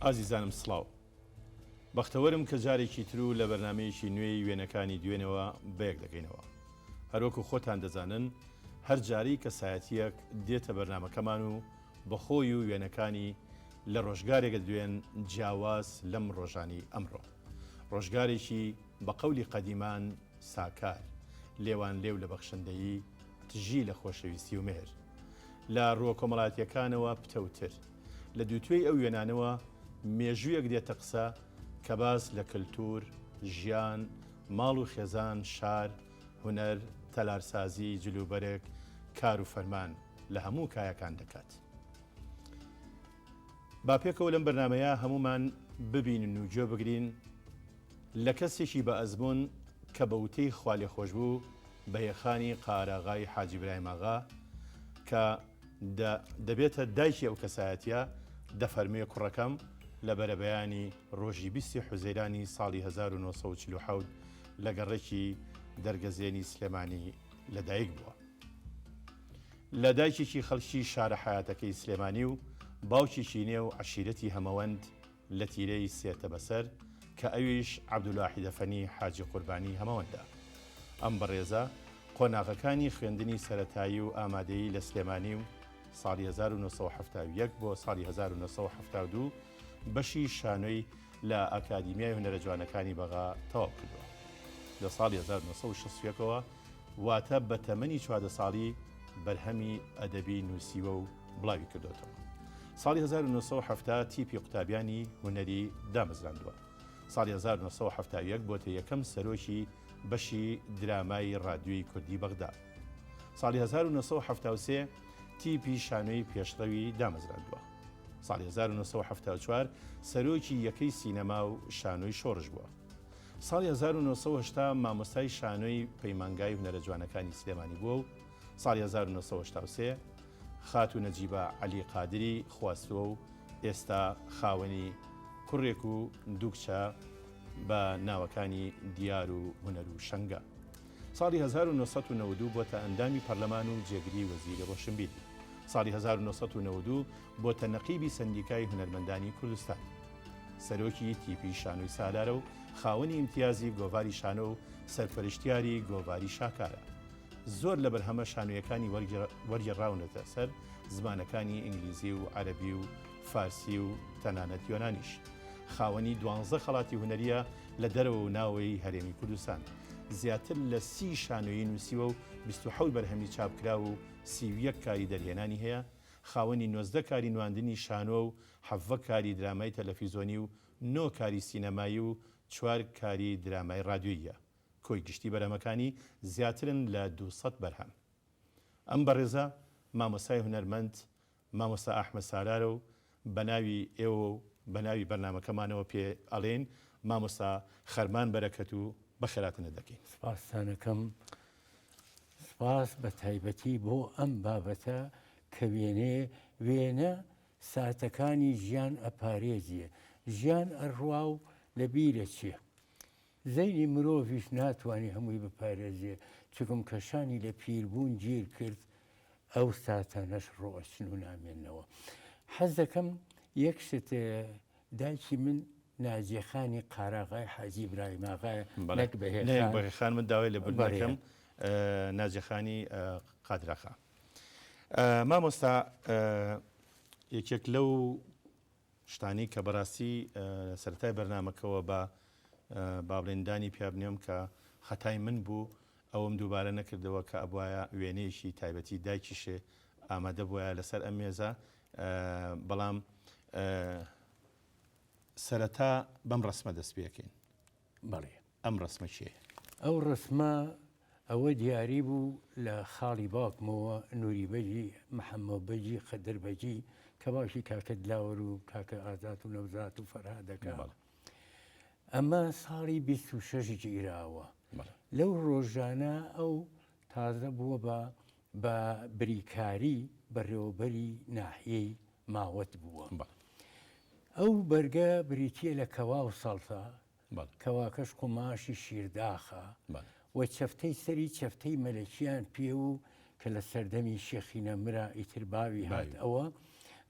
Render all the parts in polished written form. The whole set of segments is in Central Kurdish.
ئازیزانم سڵاو بەختەوەرم کە جارێکی تر و لە بەرنمەیەکی نوێی وێنەکانی دوێنەوە بەیەک دەکەینەوە هەروەکو خۆتان دەزانن هەر جاری کە سایەتیەک دێتە بەرنمەکەمان و بەخۆی و وێنەکانی لە ڕۆژگارێکە دوێن جیاواز لەم ڕۆژانی ئەمڕۆ ڕۆژگارێکی بە قەولی قەدیمان ساکار لێوان لێو لە بەخشندەیی تژی لە خۆشەویستی و مێر لە ڕووە کۆمەڵاتیەکانەوە پتەوتر لە دووتوێی ئەو وێنانەوە مێژوویەک دێتە قسە کە باس لە کللتور، ژیان، ماڵ و خێزان، شار، هونەر، تەلارسازی، جلوبەرێک، کار و فەرمان لە هەموو کایەکان دەکات. با پێکەوە لەم بەرنمەیە هەمومان ببینن و گوێ بگرین لە کەسێکی بە ئەزمون کە بە وتەی خوا لێخۆش بوو بە یەخانی قاراغای حاجی براییم ئاغا کە دەبێتە دایکی ئەو کەسایەتیە دەفەرمێ کوڕەکەم لە بەرەبەیانی ڕۆژی 20 حوزەیرانی ساڵی 1940 لە گەڕێکی دەرگەزێنی سلێمانی لەدایک بووە. لە دایکێکی خەڵکی شارە حیاتەکەی سلێمانی و باوکێکی نێو عەشیرەتی هەمەوەند لە تیرەی سێتە بەسەر کە ئەویش عەبدولاحی دەفەنی حاجی قوربانی هەمەوەندە. ئەم بەڕێزە قۆناغەکانی خوێندنی سەرەتایی و ئامادەیی لە سلێمانی و ساڵی 1970 بۆ ساڵی 1972 بەشی شانۆی لە ئاکادیمیای هونەرە جوانەکانی بەغا تەواو کردووە. لە ساڵی 1960ەوە واتە بە تەمەنی 14 ساڵی بەرهەمی ئەدەبی نووسیوە و بڵاوی کردوتەوە. ساڵی 1970 تیپی قوتابیانی هونەری دامەزراندووە. ساڵی 1970 بۆتە یەکەم سەرۆکی بەشی درامای ڕادیۆی کوردی بەغدا. ساڵی 1970 تیپی شانۆی پێشڕەوی دامەزراندووە. ساڵی 1970 سەرۆکی یەکەی سینەما و شانۆی شۆڕش بووە. ساڵی 1970 مامۆستای شانۆی پەیمانگای هونەرە جوانەکانی سلێمانی بووە و ساڵی 1970 خات و نەجیبە عەلی قادری خواستووە و ئێستا خاوەنی کوڕێک و دوو کچە بە ناوەکانی دیار و هونەر و شەنگە. ساڵی 1992 بۆتە ئەندامی پەرلەمان و جێگری وەزیری ڕۆشنبیری. ساڵی 1992 بۆتە نەقیبی سەندیکای هونەرمەندانی کوردستان. سەرۆکی تیپی شانۆی سالارە و خاوەنی ئیمتیازی گۆڤاری شانۆ و سەرپەرشتیاری گۆڤاری شاکارە. زۆر لە بەرهەمە شانۆیەکانی وەرگێڕاونەتە سەر زمانەکانی ئینگلیزی و عەرەبی و فارسی و تەنانەت یۆنانیش. خاوەنی 12 خەڵاتی هونەریە لە دەرەوە و ناوەی هەرێمی کوردستان. زیاتر لە 30 شانۆیی نووسیوە و 27 بەرهەمی چاپکرا و 31 کاری دەرهێنانی هەیە. خاوەنی 19 کاری نواندنی شانۆ و 7 کاری درامای تەلەڤیزۆنی و 9 کاری سینەمایی و 4 کاری درامای ڕادیۆییە. کۆی گشتی بەرهەمەکانی زیاترن لە 200 بەرهەم. ئەم بەڕێزە مامۆستای هونەرمەند مامۆستا ئاحمەد سالارە و بەناوی ئێوە و بەناوی بەرنامەکەمانەوە پێ ئەڵێن مامۆستا خەرمان بەرەکەت و بەخێراتنە دەکەین. سپاسانەکەم سپاس بە تایبەتی بۆ ئەم بابەتە کە وێنە ساتەکانی ژیان ئەپارێزیە ژیان ئەڕوا و لە بیرە چییە زەینی مرۆڤیش ناتوانانی هەمووی بپارێزیە چکم کەشانی لە پیربوون گیر کرد ئەو ساتانەش ڕۆشن و نامێنەوە. حەز دەکەم یەک شت دایکی من ناجیەخانی قاراغای حاجی براییم ئاغایە نەک بەهێخان من داوای لە بەرنەکەم ناجیەخانی قادراخا. مامۆستا یەکێک لەو شتانی کە بەڕاستی سەرەتای بەرنامەکەەوە بە بابڵێندانی پیابنێم کە خەتای من بوو ئەوم دووبارە نەکردەوە کە ئەبواە وێنەیەشی تایبەتی دایکیشێ ئامادە بووە لەسەر ئەم مێزە بەڵام سەرەتا بەم ڕسمە دەست پێکەین. بەڵێ ئەم ڕسمە چیە؟ ئەو ڕسمە ئەوە دیاری بوو لە خاڵی باوکمەوە نووریبەجی محەممەدبەجی خەدربەجی کە باشی کاکە دلاوەر و کاکە ئازات و نەوزات و فەرهادەکە. ئەمە ساڵی 26 گیراوە. لەو ڕۆژانە ئەو تازە بووە بە بریکاری بەڕێوەبەری ناحیەی ماوەت بووە. ئەو بەرگە بریتە لە کەوا و سەڵتا کەواکەش قوماشی شیرداخە و چەفتەی سەری چەفتەی مەلەکیان پێ و کە لە سەردەمی شێخی نەمرا ئیتر باوی هات ئەوە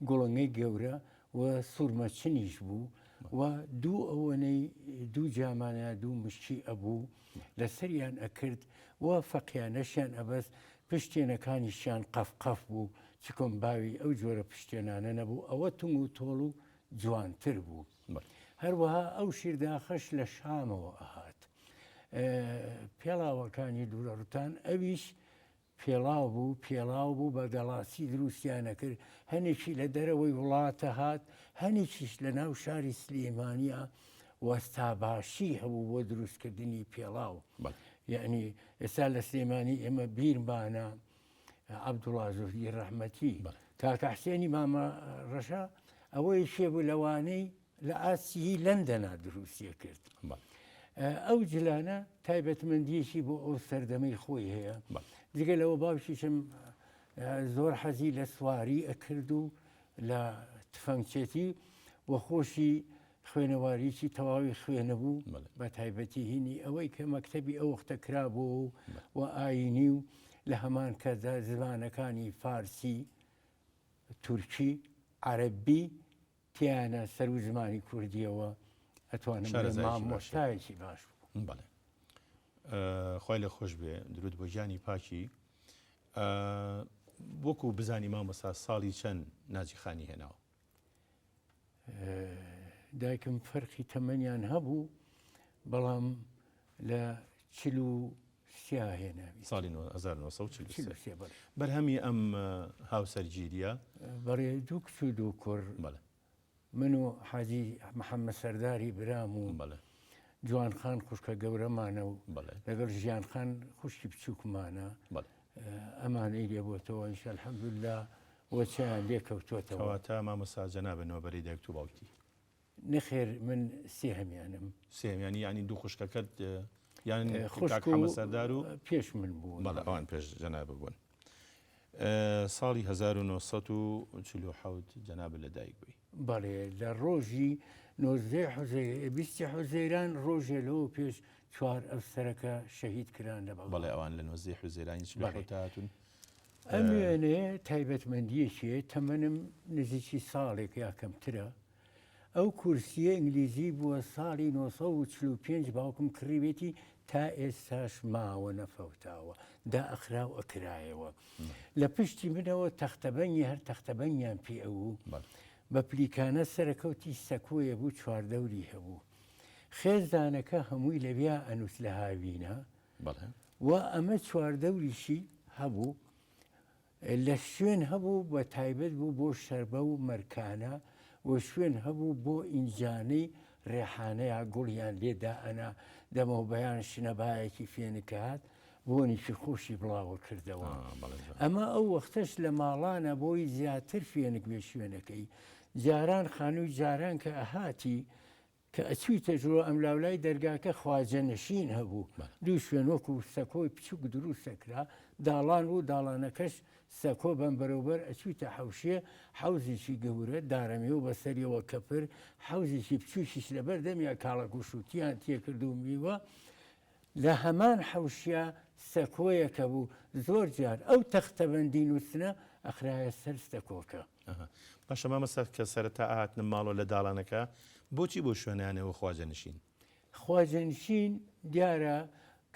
گوڵنگەی گەورە و سوورمە چنیش بوو و دوو ئەوەنەی دوو جامانە دوو مشتی ئەبوو لەسەریان ئەکرد و فەقیانەشیان ئەبەست پشتێنەکانیشیان قەفقەف بوو چکۆم باوی ئەو جۆرە پشتێنانە نەبوو ئەوە تونگ و تۆڵ و جوانتر بوو هەروەها ئەو شیرداخەش لە شامەوە ئەهات پێڵاوەکانی دوورەڕوتان ئەویش پێڵاو بوو بە گەڵاسی دروستیانە کرد هەنێکی لە دەرەوەی وڵاتە هات هەنێکیش لە ناو شاری سلێمانیا وەستاباشی هەبوو بۆ دروستکردنی پێڵاو یعنی ئێستا لە سلێمانی ئێمە بیرمانە عەبدوڵڵا زوهری ڕەحمەتی کاکە حسێنی مامە ڕەشا ئەوەی شێبوو لەوانەی لە ئاسیی لەندەنا دروستیە کرد ئەو جلانە تایبەتمەندیەکی بۆ ئەو سەردەمەی خۆی هەیە جگە لەوە باوکیشم زۆر حەزی لە سواری ئەکرد و لە تفەنگچێتی وە خۆشی خوێنەواریی تەواوی خوێنە بوو بە تایبەتی هینی ئەوەی کە مەکتەبی ئەو وەختە کرابوو و ئاینی و لە هەمان کەدا زمانەکانی فارسی تورکی عەرەبی تیانە سەر و زمانی کوردیەوە ئەتوانم مامۆستایەکی باش بوو. بەڵێ خۆی لە خۆش بێ درود بۆ ژیانی پاکی وەکو بزانی مامۆستا ساڵی چەند ناجیخانی هێناوە؟ دایکم فەرقی تەمەنیان هەبوو بەڵام لە 43 هێناوی ساڵی 1943 بەرهەمی ئەم هاوسەرگیریە بەڕێ دوو کچ و دوو کوڕ من و حاجی محەممەد سەرداری برام و جوانخان خوشکە گەورەمانە و لەگەڵ ژیانخان خوشکی بچووکمانە ئەمانەی لێبووتەوە ئینشا الحەمدوللا وەچیان لێکەوتوێتەوە تا مامۆستا جەنابنەوە بەرەی دایک و باوکی نەخێر من سێ هەمیانم سێمیانی ینی دوو خوشکەکەت یان خوشکەمە سەردار و پێش من بوو بەڵێ ئەوان پێش جەناب بوون ساڵی 1940 جەناب لە دایک بووی بەڵێ لە ڕۆژی 20 حوزەیران ڕۆژێ لەوە پێش 4 ئەفسەرەکە شەهید کران لە بەڵێ ئەوان لە 19 حوزەیرانی هاتون ئەم وێنەیە تایبەتمەندیەکیە تەمەنم نزیکی ساڵێک یا کەمترە ئەو کورسیە ئینگلیزی بووە ساڵی 1945 باوکم کڕیوێتی تا ئێستاش ماوە نەفەوتاوە دا ئەخرا و ئەکرایەوە لە پشتی منەوە تەختەبەنی هەر تەختەبەنیان پێ ئەووو بە پلیکانە سەرکەوتی سەکۆیە بوو چواردەوری هەبوو خێزانەکە هەمووی لەبیا ئەنووس لە هاوینە و ئەمە چواردەوریشی هەبوو لە شوێن هەبوو بە تایبەت بوو بۆ شەربە و مەرکانە و شوێن هەبوو بۆ ئینجانەی ڕێحانەیە گوڵیان لێدا ئەنا دەمەوە بەیان شنەبایەکی فێنکات بۆنیشی خۆشی بڵاوە کردەوە ئەمە ئەو وەختەش لە ماڵانە بۆی زیاتر فێنک بێ شوێنەکەی جاران خانووی جاران کە ئەهاتی کە ئەچوویتە ژوە ئەم لاولای دەرگاکە خواجە نشین هەبوو دوو شوێن وەکو سەکۆی بچووک دروستەکرا داڵان و داڵانەکەش سەکۆ بەم بەرەوبەر ئەچوویتە حەوشێ حەوزێکی گەورە دارەمی و بەسەریەوە کەپر حەوزێکی بچووشیش لەبەر دەمیا کاڵک و شووتیان تێکرد و میوە لە هەمان حەوشیا سەکۆیەکە بوو زۆر جار ئەو تەختەبەندی نووسنە ئەخرایە سەر سەکۆکە باشە مامۆستا کە سەرەتا ئاهاتنە ماڵەوە لە داڵانەکە بۆچی بۆ شوێنیانەوە خواجە نشین خواجە نشین دیارە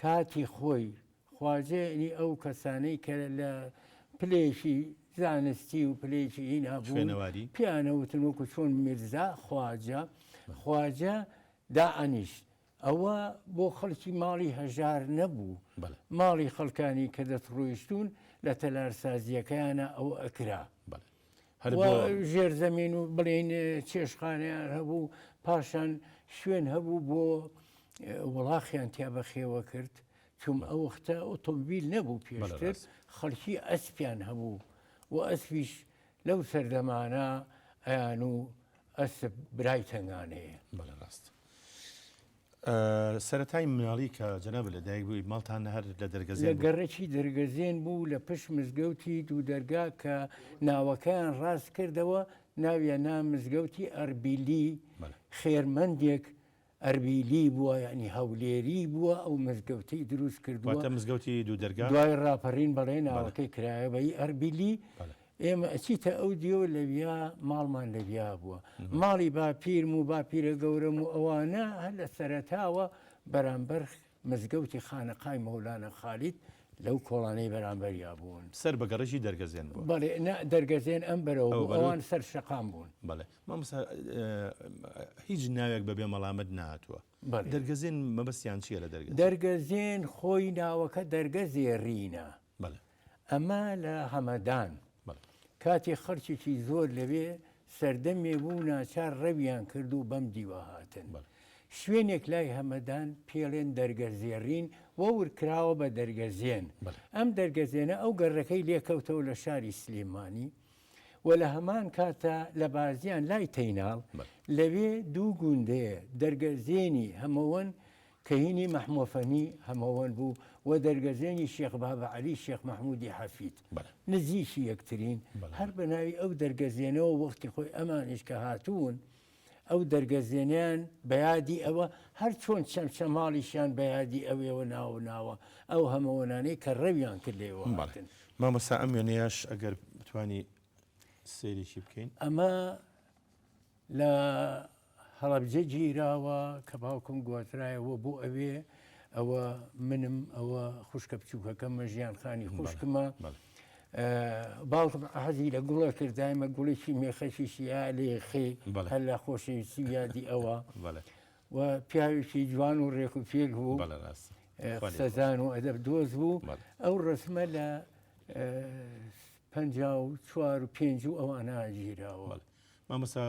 کاتی خۆی خواجەنی ئەو کەسانەی کە لە پلێشی زانستی و پلێکی هینا خوێنەواری پیانەوتن وەکو چۆن میرزا خواجە دائەنیشت ئەوە بۆ خەڵکی ماڵی هەژار نەبوو ماڵی خەڵکانی کە دەتڕۆیشتون لە تەلارسازیەکەیانە ئەو ئەکرا ژێرزەمین و بڵێن چێشخانیان هەبوو پاشان شوێن هەبوو بۆ وڵاخیان تیا بەخێوە کرد چوم ئەو وەختە ئۆتۆمبیل نەبوو پێشتر خەڵکی ئەسپیان هەبوو و ئەسپیش لەو سەردەمانە ئەیان و ئەسب برای تەنگانەیە ڕاست سەرەتای مناڵی کە جەناب لە دایک بووی ماڵتان هەر لە دەرگەزێن لە گەڕێکی دەرگەزێن بوو لە پشت مزگەوتی دوو دەرگا کە ناوەکەیان ڕاست کردەوە ناویان نا مزگەوتی ئەربیلی خێرمەندێک ئەربیلی بووە ینی هەولێری بووە ئەو مزگەوتەی دروست کردووە مزگەوتی دوو دەرگا دوای ڕاپەڕین بەڵێ ناوەکەی کرایەوەی ئەربیلی ئێمە ئەچیتە ئەو دیۆ لەویا ماڵمان لەویا بووە ماڵی باپیرم و باپیرە گەورەم و ئەوانە هەر لە سەرەتاوە بەرامبەر مزگەوتی خانەقای مەولانە خالید لەو کۆڵانەی بەرامبەریا بوون سەر بەگەڕێژی دەرگەزێن بووە بەڵێ دەرگەزێن ئەم بەرەوە ئەوان سەر شەقام بوون بەڵێ مامۆستا هیچ ناوێک بەبێ مەڵامەت نهاتووە دەرگەزێن مەبەستیان چییە لە دەرگەزێن خۆی ناوەکە دەرگەزێڕینە ئەمە لە هەمەدان کاتی خەرچێکی زۆر لەوێ سەردەمێ بوو ناچار ڕەویان کرد و بەم دیوە هاتن شوێنێک لای هەمەدان پێڵێن دەرگەزێڕین وە ورکراوە بە دەرگەزێن ئەم دەرگەزێنە ئەو گەڕەکەی لێکەوتەوە لە شاری سلێمانی و لە هەمان کاتە لە بازیان لای تەیناڵ لەوێ دوو گوندەیە دەرگەزێنی هەمەوەن کە هینی مەحمۆفەنی هەمەوەن بوو و دەرگەزێنی شێخ بابە عەلی شێخ مەحموودی حەفید نزیکی یەکترین هەر بە ناوی ئەو دەرگەزێنەوە وەختی خۆی ئەمانش کە هاتوون ئەو دەرگەزێنیان بەیادی ئەوە هەر چۆن چەمچەماڵیشیان بەیادی ئەوێەوە ناوە ئەو هەمەوەنانەی کە ڕەویان کرد لێەوە مامۆستا ئەم وێنەیەش ئەگەر بتوانی سێریشی بکەین ئەمە لە هەڵەبجە گیراوە کە باوکم گواترایەوە بۆ ئەوێ ئەوە منم ئەوە خوشکە بچووکەکەمە ژیانخانی خوشکمە باوکم حەزی لە گوڵە کردایمە گوڵێکی مێخەشیشییا لێ خێ هەر لە خۆشەویستی یادی ئەوە و پیاوێکی جوان و ڕێک و پێک بوو سەزان و ئەدەب دۆز بوو ئەو ڕسمە لە 54 و 5 ئەوانە گیراوە مامۆستا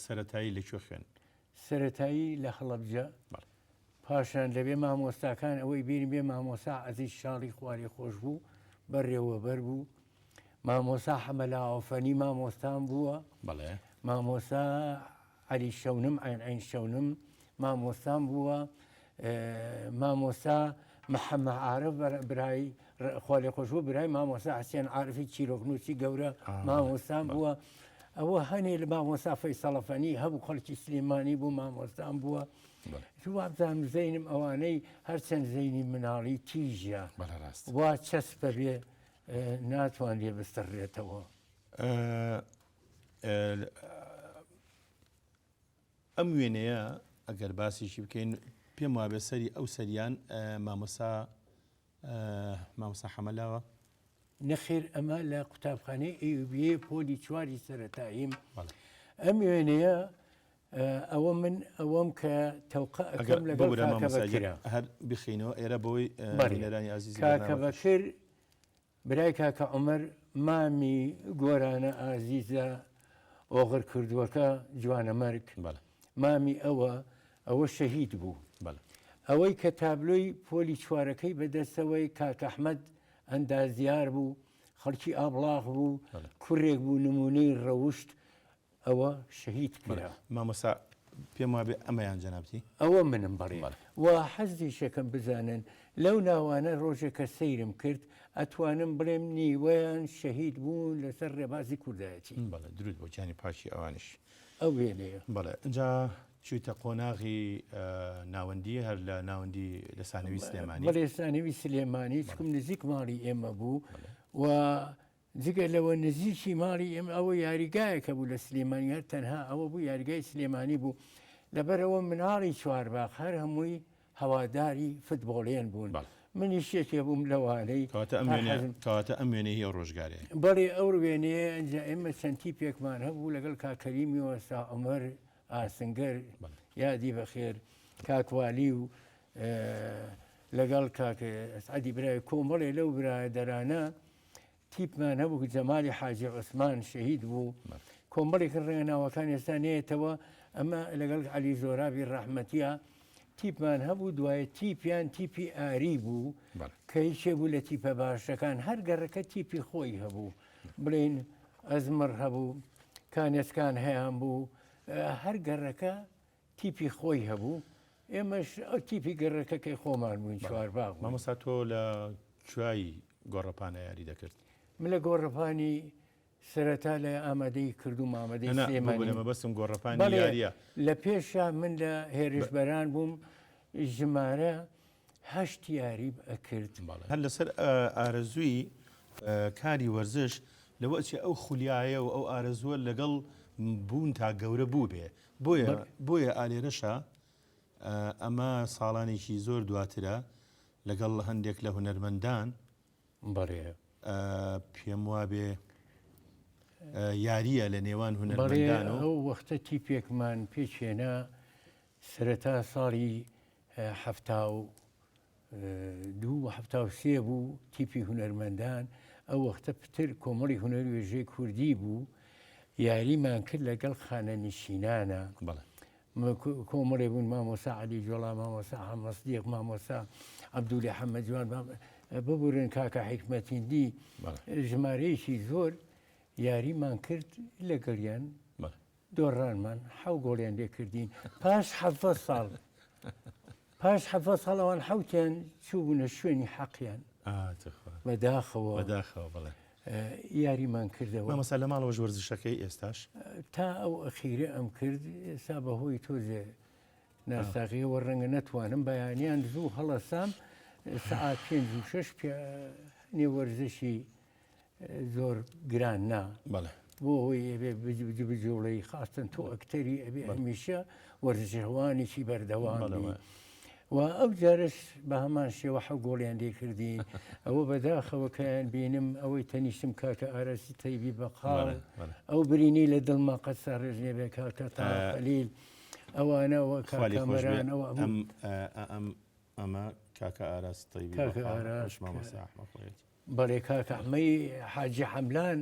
سەرەتایی لەکوێ خوێن سەرەتایی لە هەڵەبجە پاشان لەبێ مامۆستاکان ئەوەی بیری بێ مامۆسا عەزیز شاڵی خواری خۆش بوو بەڕێوەبەر بوو مامۆسا حەمەلاوەفەنی مامۆستان بووە مامۆسا عەلی شەونم عین شەونم مامۆستان بووە مامۆسا محەممە عارف برای خۆلی خۆش بوو برای مامۆسا حسێن عارفی چیرۆکنوسی گەورە مامۆستان بووە ئەوە هەنێ لە مامۆسا فەیسەڵەفەنی هەبوو خەڵکی سلێمانی بوو مامۆستان بووە وابزانم زەینم ئەوانەی هەرچەند زەینی مناڵی تیژە وا چەسپە بێ ناتوان لێ بستڕێتەوە ئەم وێنەیە ئەگەر باسیشی بکەین پێم وابێ سەری ئەو سەریان مامۆستا حەمەلاوە نەخێر ئەمە لە قوتابخانەی ئەیوبیە پۆلی چواری سەرەتاییم ئەم وێنەیە ئەوە من ئەوەم کە تەوقع ئەەکەم لەگەڵ هەر بخینەوە ئێرە بۆی نێرانی عەزیز کاکە بەکر برای کاکە عومەر مامی گۆرانە ئازیزە ئۆغر کردووەکە جوانە مەرگ مامی ئەوە شەهید بوو ئەوەی کە تابلۆی پۆلی چوارەکەی بەدەستەوەی کاکە ئەحمەد ئەندازیار بوو خەڵکی ئابڵاغ بوو کوڕێک بوو نمونەی ڕەوشت ئەوە شەهید کرا مامۆستا پێم وابێ ئەمەیان جەنابەتی ئەوە منم بەڕێ و حەزی شەکەم بزانن لەو ناوانە ڕۆژێکە سەیرم کرد ئەتوانم بڵێم نیوەیان شەهید بوون لەسەر ڕێبازی کوردایەتی درود بۆ جانی پاشی ئەوانش ئەو وێنەیە بەڵێ اینجا چوویتە قۆناغی ناوەندی هەر لە ناوەندی لە سانەوی سلێمانی بەڵێ سانەوی سلێمانی چکم نزیک ماڵی ئێمە بوو و جگە لەوە نزیکی ماڵی ئێمە ئەوە یاریگایەکە بوو لە سلێمانی هەر تەنها ئەوە بوو یاریگای سلێمانی بوو لەبەرەوە مناڵی چوارباغ هەر هەمووی هەواداری فوتبۆڵیان بوون منی شێکێ بووم لەوانەی کەواتە ئەم وێنەی هی ڕۆژگارێ بەڵێ ئەو وێنەیە ئەنجا ئێمە چەندی پێکمان هەبوو لەگەڵ کاکەریمی وەسا عومەر ئاسنگەر یادی بەخێر کاکوالی و لەگەڵ کاکە ئەسعەدی برای کۆمەڵێ لەو برادەرانە تیپمان هەبوو جەمالی حاجی عوسمان شەهید بوو کۆمەڵێک ڕێگە ناوەکان ئێستا نێتەوە ئەمە لەگەڵ عەلی زۆرابی ڕەحمەتیە تیپمان هەبوو دوایە تیپیان تیپی ئاری بوو کە هیچێ بوو لە تیپە باشەکان هەر گەڕەکە تیپی خۆی هەبوو بڵێن ئەزمر هەبوو کانێسکان هەیەیان بوو هەر گەڕەکە تیپی خۆی هەبوو ئێمەش ئەو تیپی گەڕەکەکەی خۆمان بووین چوارباغ مامۆستا تۆ لە کوێی گۆڕەپانە یاری دەکرد من لە گۆڕەپانی سەرەتا لە ئامادەی کردوم ئامادەی سلێمانی بەستم گۆڕەپانی یاریە لە پێشە من لە هێرشبەران بووم ژمارە 8 یاری ئەکرد هەر لەسەر ئارەزووی کاری وەرزش لەوەچی ئەو خولیایە و ئەو ئارەزووە لەگەڵ بوون تا گەورە بوو بێ بۆیە ئالێرەشە ئەمە ساڵانێکی زۆر دواترە لەگەڵ هەندێک لە هونەرمەندان پێم وابێ یاریە لە نێوان هونەرمەندان و ئەو وەختە تیپێکمان پێچێنە سەرەتا ساڵی 1970 بوو تیپی هونەرمەندان ئەو وەختە پتر کۆمەڵی هونەر وێژەی کوردی بوو یاریمان کرد لەگەڵ خانەنشینانە کۆمەڵێ بوون مامۆسا عەلی جوڵا مامۆسا حەمەد سیدیق مامۆسا عەبدولی حەمەد جوان ببورن کاکە حیکمەتیندی ژمارەیەکی زۆر یاریمان کرد لەگەڵیان دۆڕانمان حەو گۆڵیان لێ کردین پاش 7 ساڵ ئەوان حەوتیان چوو بوونە شوێنی حەقیان بەداخەوە یاریمان کردەوە. مامۆستا لە ماڵەوە وەرزشەکەی ئێستاش تا ئەو ئەخیرە ئەم کرد ئێستا بەهۆی تۆزێ ناساغیەوە ڕەنگە نەتوانم بەیانیان زوو هەڵەسام سعات 5 و 6 نێوەرزشی زۆر گران نا بۆ هۆی ئەبێ بجوڵەی خاستن تۆ ئەکتەری ئەبێ هەمیشە وەرزشەوانێکی بەردەوام و ئەو جارش بە هەمان شێوە حەو گۆڵیان لێ کردین ئەوە بەداخەوە کەیان بینم ئەوەی تەنیشتم کاکە ئاراسی تەیبی بەقاڵ ئەو برینی لە دڵما قەت ساڕێژنێ بێ کاکە تاقەلیل ئەوانەوە کاکەمەران ئەمە کاکە ئاراسی تەیبی بەڵێ کاکە ئەمەی حاجی حەملان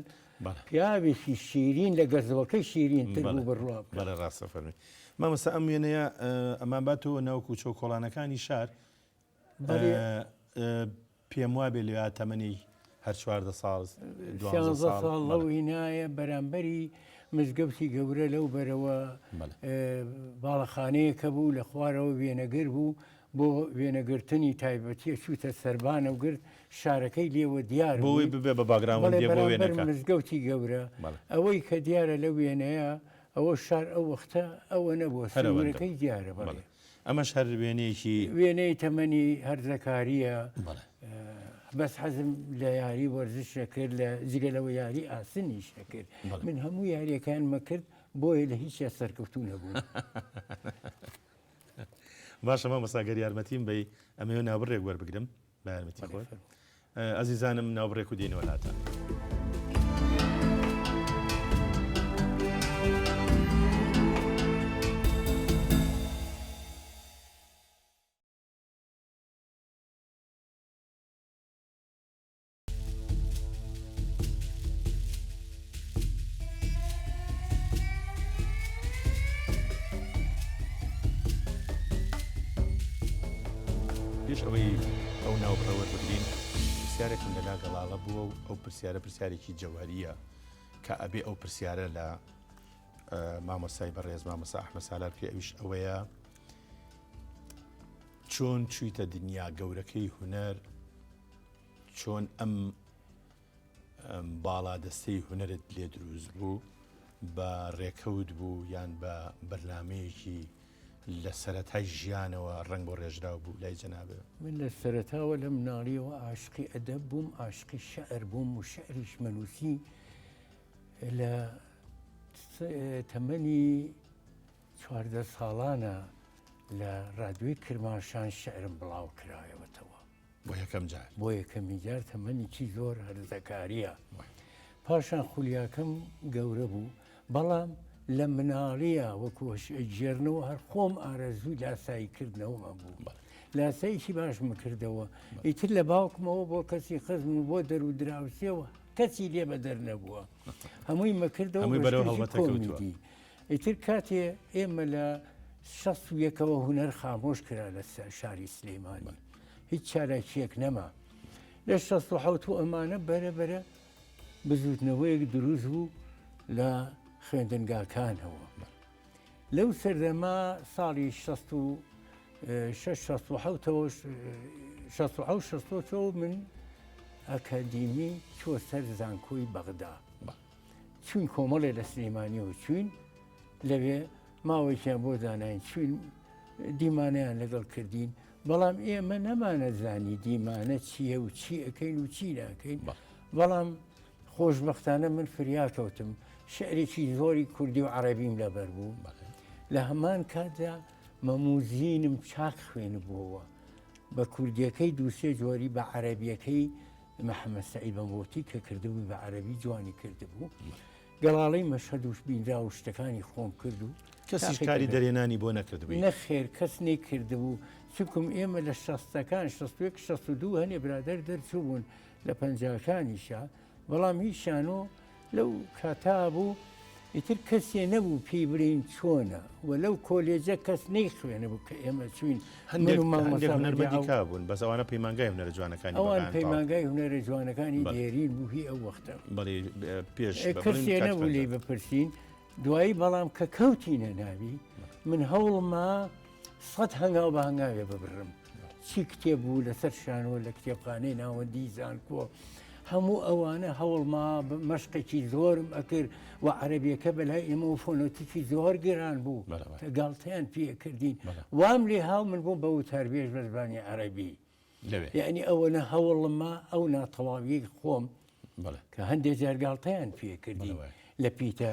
پیاوێکی شیرین لە گەزەوەکەی شیرین تر بوو بڕوا بەڵێ ڕاستە فەرمی مامۆستا ئەم وێنەیە ئەمان باتەوە ناوکو چۆ کۆڵانەکانی شار پێم وابێ لێ تەمەنی هەر 14 ساڵ 12 ساڵ لەو هینایە بەرامبەری مزگەوتی گەورە لەو بەرەوە باڵەخانەیەکە بوو لە خوارەوە وێنەگر بوو بۆ وێنەگرتنی تایبەتیە چووتە سەربانە و گرت شارەکەی لێوە دیار بۆی ببێ بە باگراوندێ بۆ وێنەکە مزگەوتی گەورە ئەوەی کە دیارە لە وێنەیە ئەوە شار ئەو وەختە ئەوە نەبووە سەرەکەی دیارە بەڵێ ئەمەش هەر وێنەی تەمەنی هەرزەکاریە بەس حەزم لە یاری وەرزشە کرد لە جگەلەوە یاری ئاسنیشە کرد من هەموو یاریەکانمە کرد بۆیە لە هیچ سەرکەوتوو نەبوو. باشە مامۆستا گەر یارمەتیم بەی ئەمەوە ناوبڕێک وەربگرم بە یارمەتی خۆت ئەزیزانم ناوبڕێک و دێنەوە لاتە. پێش ئەوەی ئەو ناوبڕەوە بگرین پرسیارێکم لەلا گەڵاڵە بووە و ئەو پرسیارە پرسیارێکی جەوهەریە کە ئەبێ ئەو پرسیارە لە مامۆستای بەڕێز مامۆستا ئەحمەد سالار پێ ئەویش ئەوەیە چۆن چوویتە دنیا گەورەکەی هونەر چۆن ئەم باڵا دەستەی هونەرت لێ دروست بوو بە ڕێکەوت بوو یان بە بەرنامەیەکی لە سەرەتای ژیانەوە ڕنگ بۆ ڕێژراو بوو لای جەنابێ. من لە سەرەتاوە لە مناڵیەوە عاشقی ئەدەب بووم عاشقی شەعر بووم و شەعریش مەنووسی لە تەمەنی 14 ساڵانە لە ڕادیۆی کرماشان شەعرم بڵاو کرایەوەتەوە بۆ یەکەمی جار تەمەنیی زۆر هەرزەکاریە. پاشان خولیاکەم گەورە بوو بەڵام لە مناڵیە وەکوش ئەجێرنەوە هەر خۆم ئارەزووی لاساییکردنەوەمە بوو لاساییکی باشم کردەوە ئیتر لە باوکمەوە بۆ کەسی خزم و بۆ دەرو دراوسێەوە کەسی لێ بە دەرنەبووە هەمووی مەکردەوە کۆمیدی ئیتر کاتێ ئێمە لە 61ەوە هونەر خامۆش کرا لە شاری سلەیمانی هیچ چالاکیەک نەما لە 67 ئەمانە بەرەبەرە بزوتنەوەیەک دروست بوو لە خوێندنگاکانەوە لەو سەردەما ساڵی 66 من ئەکادیمی چوە سەر زانکۆی بەغدا چوین کۆمەڵێ لە سلەیمانیەوە چوین لەوێ ماوەیان بۆ داناین چوین دیمانیان لەگەڵ کردین بەڵام ئێمە نەمانەزانی دیمانە چییە و چی ئەەکەین و چی ناکەین بەڵام خۆشبەختانە من فریاکەوتم شعرێکی زۆری کوردی و عەرەبیم لەبەر بوو لە هەمان کاتدا مەموزینم چاک خوێن بووەوە بە کوردیەکەی دووسێ جۆری بە عەرەبیەکەی محەممەد سەعید بەمبۆتی کە کردبووی بە عەرەبی جوانی کردبوو گەڵاڵەی مەشهەد و بینرا و شتەکانی خۆم کرد و کەسیش کاری دەرێنانی بۆ نەکردبووی نەخێر کەس نەیکردبوو چکم ئێمە لە 60ەکان 61 62 هەنێ برادەر دەرچوو بوون لە پەنجاکانیشە بەڵام هیچ شانۆ لەو کاتا بوو ئیتر کەسێ نەبوو پێی برین چۆنە و لەو کۆلێجە کەس نەیخوێنە بوو کە ئێمە چوین هەندێک هونەرمەندی کا بوون بەس ئەوانە پەیمانگای هونەرە جوانەکانی ئەوان پەیمانگای هونەرە جوانەکانی دێرین بوو هی ئەو وەختە بەڵێ پێش کەسێ نەبوو لێ بپرسین دوایی بەڵام کە کەوتینە ناوی من هەوڵما 100 هەنگاو بە هەنگاوێ ببڕم چی کتێب بوو لەسەر شانۆ لە کتێبخانەی ناوەندی زانکۆ هەموو ئەوانە هەوڵما مەشقێکی زۆرم ئەکرد و عەرەبیەکە بەلای ئێمە و فۆنۆتیکی زۆر گران بوو گاڵتەیان پێکردین وام لێ هاو من بووم بە وتاربێژ بە زبانی عەرەبی یعنی ئەوەنە هەوڵما ئەو ناتەواوی خۆم کە هەندێک جار گاڵتەیان پێکردی لە پیتە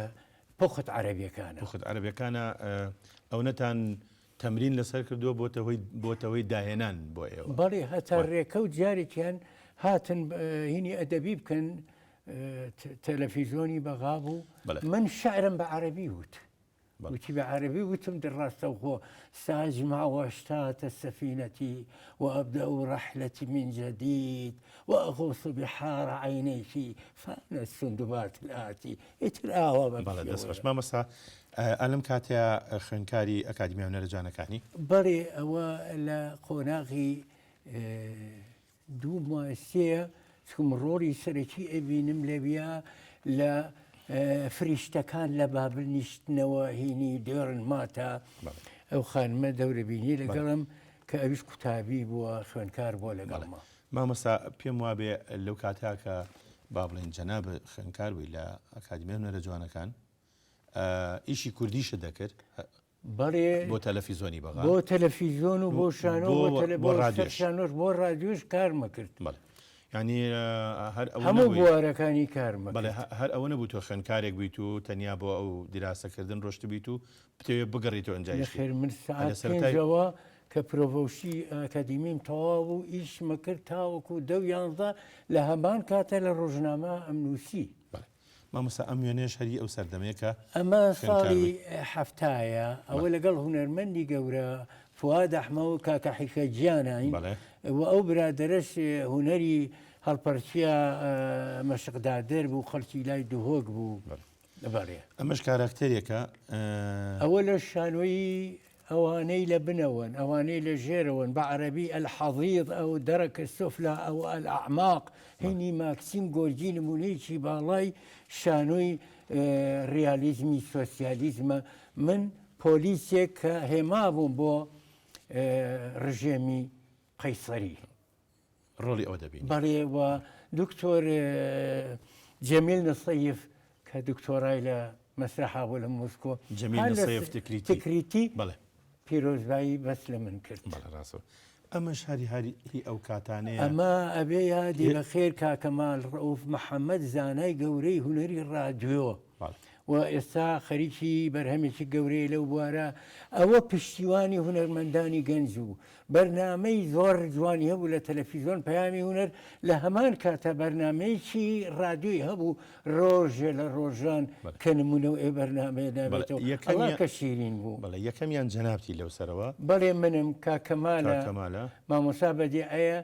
پۆخت عەرەبیەکانە پۆخت عەرەبیەکانە ئەو نەتان تەمرین لەسەر کردووە بۆتەوەی داهێنان بۆ ئێوە بەڵێ هەتا ڕێکەوت جارێکیان هاتن هینی ئەدەبی بکەن تەلەڤیزۆنی بەغا بوو من شعرم بە عەرەبی وت وتی بە عەرەبی وتم دڕاستەوخۆ ساجمع واشتات السفينة وأبدأ رحلتي من جديد وأغوص بحار عينيك فأنا السندبات الآتي اتراوى دەستبەش مامەستا ئەلم کاتەیە خوێندکاری ئەکادیمی هونەرە جوانەکانی بەڵێ ئەوە لە قۆناغی دوو ماسەیە چکم ڕۆڵی سەرەکی ئەبینم لەویا لە فریشتەکان لە بابل نیشتنەوە هینی دێڕن ماتە ئەو خانمە دەورەبینی لەگەڵم کە ئەویش قوتابی بووە خوێندکار بۆ لەگەڵمە مامەستا پێم وابێ لەو کاتا کە با بڵێن جەناب خوێندکار بووی لە ئەکادیمی هونەرە جوانەکان ئیشی کوردیشە دەکرد بەڵێ بۆ تەلەڤیزۆنی بەغا بۆ تەلەڤیزۆن و بۆ شانۆ بۆ شانۆش بۆ ڕادیۆش کارمە کرد ینی هەموو بوارەکانی کارمە بەڵێ هەر ئەوە نەبوو تۆ خوێندکارێک بیت و تەنیا بۆ ئەو دیراسەکردن ڕۆشت بیت و بتەوێت بگەڕیتەوە ئەنجای خێر من سەعاتەوە کە پرۆڤەوشی ئەکادیمیم تەواو بوو ئیشمە کرد تاوەکو 10 لە هەمان کاتە لە ڕۆژنامە ئەمنووسی مامۆستا ئەم وێنێش هەری ئەو سەردەمەیەکە ئەمە ساڵی هەفتایە ئەوە لەگەڵ هونەرمەندی گەورە فواد ئەحمە و کاکە حیکەتگیانین و ئەو برادەرەش هونەری هەڵپەرچیە مەشقدادەر بوو خەڵکی لای دوهۆک بوو لەبارەیە ئەمەش کاراکتەرێکە ئەوە لە شانۆی ئەوانەی لە بنەوەن ئەوانەی لە ژێرەوەن بە عەرەبی ئەلحەضیض ئەو دەرەکە سفلا ئەو ئەلئەعماق هینی ماکسیم گۆرجی نمونەیەکی باڵای شانۆی ڕیالیزمی سۆسیالیزمە من پۆلیسێک کە هێما بووم بۆ ڕژێمی قەیسەری ڕۆڵی ئەوە دەبین بەڵێوە دکتۆر جەمیل نسەیف کە دکتۆرای لە مەسرحا بوو لە مۆسکۆ جەمیل نسەیف تکریتی پیرۆزبایی بەس لە من کرد ڕاستەوە ئەمەش هەری ئەو کاتانەیە ئەمە ئەبێ یادی بە خێر کاکەمال ڕەوف محەممەد زانای گەورەی هونەری ڕادیۆ و ئێستا خەریکی بەرهەمێکی گەورەی لەو بوارە ئەوە پشتیوانی هونەرمەندانی گەنج و بەرنامەی زۆر جوانی هەبوو لە تەلەڤیزۆن پەیامی هونەر لە هەمان کاتە بەرنمەیەکی ڕادیۆی هەبوو ڕۆژێ لە ڕۆژان کە نمونە و ئێ بەرنامەیە دابێتەوە کە شیرین بوو بەڵێ یەکەمیان جەنابتی لەو سەرەوە بەڵێ منم کاکەمالە مامۆسا بەدیعەیە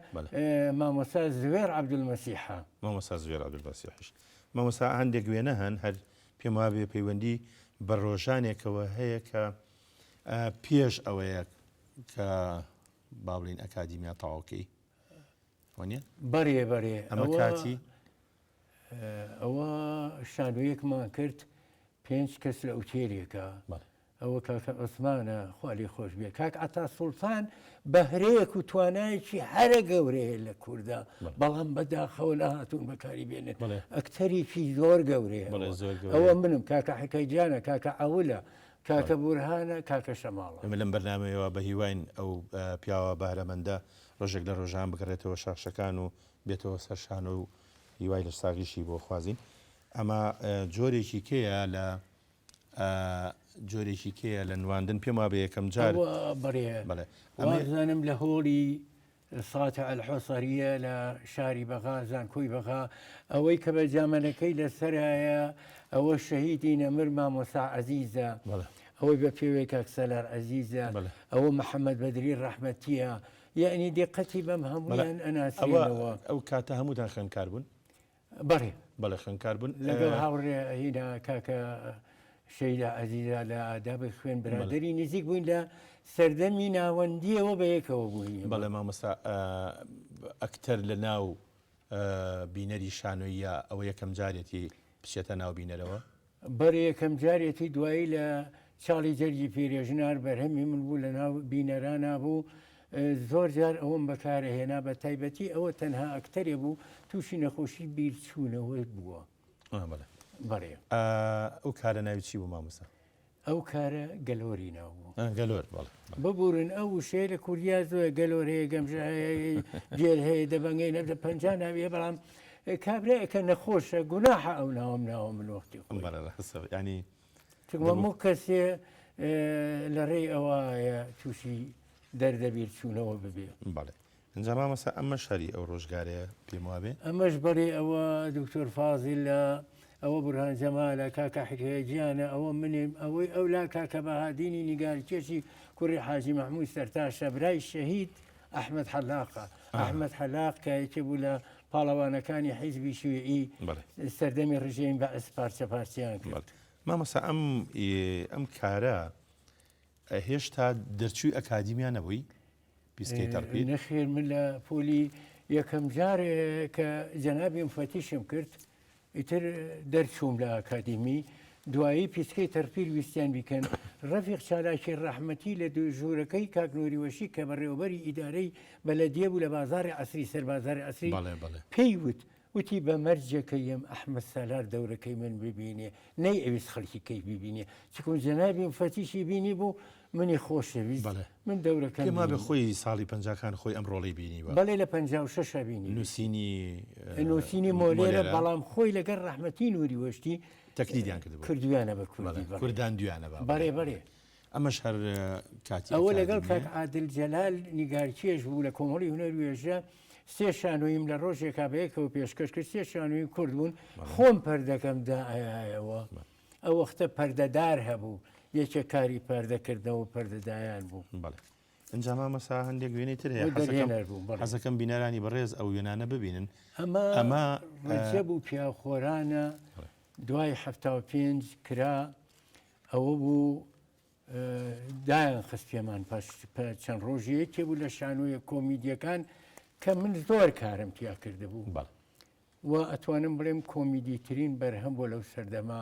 مامۆسا زوێر عەبدولمەسیحە مامۆستا زوێر عەبدولمەسیحش مامۆستا هەندێک وێنە هەن هەر پێم وابێ پەیوەندی بە ڕۆژانێکەوە هەیە کە پێش ئەوەیە کە با بڵین ئەکادیمیا تەواوکەی وانە بەڕێ ئەمە کاتی ئەوە شانۆیەکمان کرد 5 کەس لە ئوتێلێکە ئەوە کاکە عوسمانە خوالی خۆش بێ کاک عەتا سوڵتان بەهرەیەک و توانایەکی هەرە گەورەیە لە کووردا بەڵام بەداخەوە لە هاتوون بەکاری بێنێت ئەکتەرێکی زۆر گەورەیە ئەوە منم کاکە حکەیتجانە کاکە عەولە کاکە بورهانە کاکە شەماڵە ئەمە لەم بەرنامەیەوە بە هیواین ئەو پیاوە بارەمەندە ڕۆژێک لە ڕۆژان بگەڕێتەوە شاخشەکان و بێتەوە سەر شانۆ و هیوای لە ساغیشی بۆ خوازین ئەمە جۆرێکی کێیە لە جۆرێکی کێیە لە نواندن پێم وابێ یەکەم جار بەڵێ بەڵێ وازانم لە هۆڵی ساتە ئەلحۆسەریە لە شاری بەغا زانکۆی بەغا ئەوەی کە بە جامەنەکەی لەسەرایە ئەوە شەهیدی نەمر مامۆسا عەزیزە ئەوەی بە پێوەی کاکسەلار عەزیزە ئەوە محەممەد بەدری ڕەحمەتیە یعنی دقەتی بەم هەموویان ئەناسیەوە ئەو کاتە هەمووتان خوێندکار بوون بەڵێ بەڵێ خوێندکار بوون لەگەڵ هاوڕێ هینا کاکە شەیدا عەزیزە لە ئادابی خوێن برادەری نزیک بووین لە سەردەمی ناوەندیەوە بە یەکەوە بووین بەڵێ مامۆستا ئەکتەر لە ناو بینەری شانۆیە ئەوە یەکەم جارێتی پشێتە ناو بینەرەوە بەرە یەکەم جارێتی دوایی لە چاڵی جەرگی پێرێژنار بەرهەمی من بوو لە ناو بینەرانە بوو زۆر جار ئەوم بەکارەهێنا بە تایبەتی ئەوە تەنها ئەکتەرێ بوو تووشی نەخۆشی بیرچوونەوە بووە بەڵێ ئەو کارە ناوی چی بوو مامۆستا ئەو کارە گەلۆری ناوبوو گەلۆر ببورن ئەو وشەیە لە کوردیا زۆر گەلۆر هەیە گەمژایە جێر هەیە دەبەنگەی نەبدە پەنج ناویە بەڵام کابراەکە نەخۆشە گوناحە ئەو ناوم ناوە من وەختی ینی هەموو کەسێ لە ڕێی ئەوەیە تووشی دەردەبیر چوونەوە ببێ بەڵێ ئەنجا مامۆستا ئەمە شەری ئەو ڕۆژگارەیە پێم وابێ ئەمەش بەڵێ ئەوە دکتۆر فازیل لە ئەوە بورهان جەمالە کاکە حکایە گیانە ئەوە منێم ئەوەی ئەو لا کاکە بەهادینی نیگارکێشی کوڕی حاجی مەحموود سەرتاشە برای شەهید ئەحمەد حەلاقە ئەحمەد حەلاق کە یەکێ بوو لە پاڵەوانەکانی حیزبی شوێعی سەردەمی ڕژێمی بەعس پارچە پارچیان کرد مامۆستا ئەم کارە هێشتا دەرچووی ئەکادیمیان نەبووی پیسکەی تەرپید نەخێر من لە پۆلی یەکەم جارێ کە جەنابی مفەتیشم کرد ئیتر دەرچووم لە ئاکادیمی دوایی پیسکەی تەرپیر ویستیان بیکەن ڕەفیق چالاکی ڕەحمەتی لە ژوورەکەی کاکنۆری وەشی کە بەڕێوەبەری ئیدارەی بەلەدیە بوو لە بازاری عەسری سەر بازاری عەسری پێی وتی بە مەرجەکەیم ئەحمەد سالار دەورەکەی من ببینێ نەی ئەویست خەڵکیکەی ببینێ چکۆن جەنابی مفەتیشی بینی بوو منی خۆشەویست من دەورەکەم ما بە خۆی ساڵی پەنجاکان خۆی ئەم ڕۆڵی بینی بەڵێ لە 56 بینی نووسینی مۆلێرە بەڵام خۆی لەگەر ڕەحمەتی نووری وەشتی تەکلیدیان کردویانە بە کوردان دویانە بەڵێ بەڵێ ئەمەش هەر کاتی ئەوە لەگەڵ کاک عادل جەلال نیگارکێش بوو لە کۆمەڵی هونەر وێژە سێ شانۆیم لە ڕۆژێکا بەیەکەوە پێشکەش کرد سێ شانۆیم کورد بوون خۆم پەردەکەم دائایەوە ئەو وەختە پەردەدار هەبوو یەکێ کاری پەردەکردنەوە پەردەدایان بوو ئەنجا مامۆستا هەندێک وێنەی تر هەیە حەزەکەم بینەرانی بەڕێز ئەو وێنانە ببینن ئەمە ڕجە بوو پیاخۆرانە دوای 75 کرا ئەوە بوو دایان خست پێمان چەند ڕۆژەیەکێ بوو لە شانۆیە کۆمیدیەکان کە من زۆر کارم تیا کرده بوو و ئەتوانم بڵێم کۆمیدیترین بەرهەم بۆ لەو سەردەما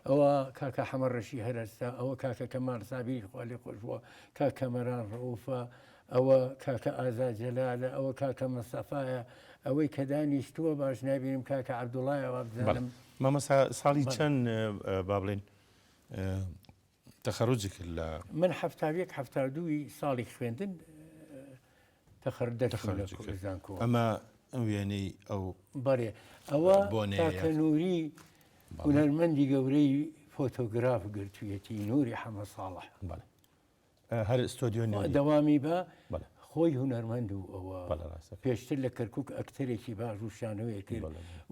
ئەوە کاکە حەمەڕەشی هەرەستا ئەوە کاکە کەمال سابیری خوالی خۆشبووە کاکەمەران ڕەوفە ئەوە کاکە ئازاد جەلالە ئەوە کاکە مەستەفایە ئەوەی کە دانیشتووە باش نابینم کاکە عەبدوڵایەوە بزانم مامۆستا ساڵی چەند با بڵێن تەخەڕوجی کرد لە من هەفتاویەک هەفتادووی ساڵی خوێندن تەخەردەزانکۆ ئەمە ئەو وێنەی ئەو بەڵێ ئەوە کاکە نووری هونەرمەندی گەورەی فۆتۆگراف گرتوویەتی نووری حەمە ساڵح هەر ئستۆدیۆ دەوامی بە خۆی هونەرمەند و ئەوە پێشتر لە کەرکک ئەکتەرێکی باش و شانۆیە کرد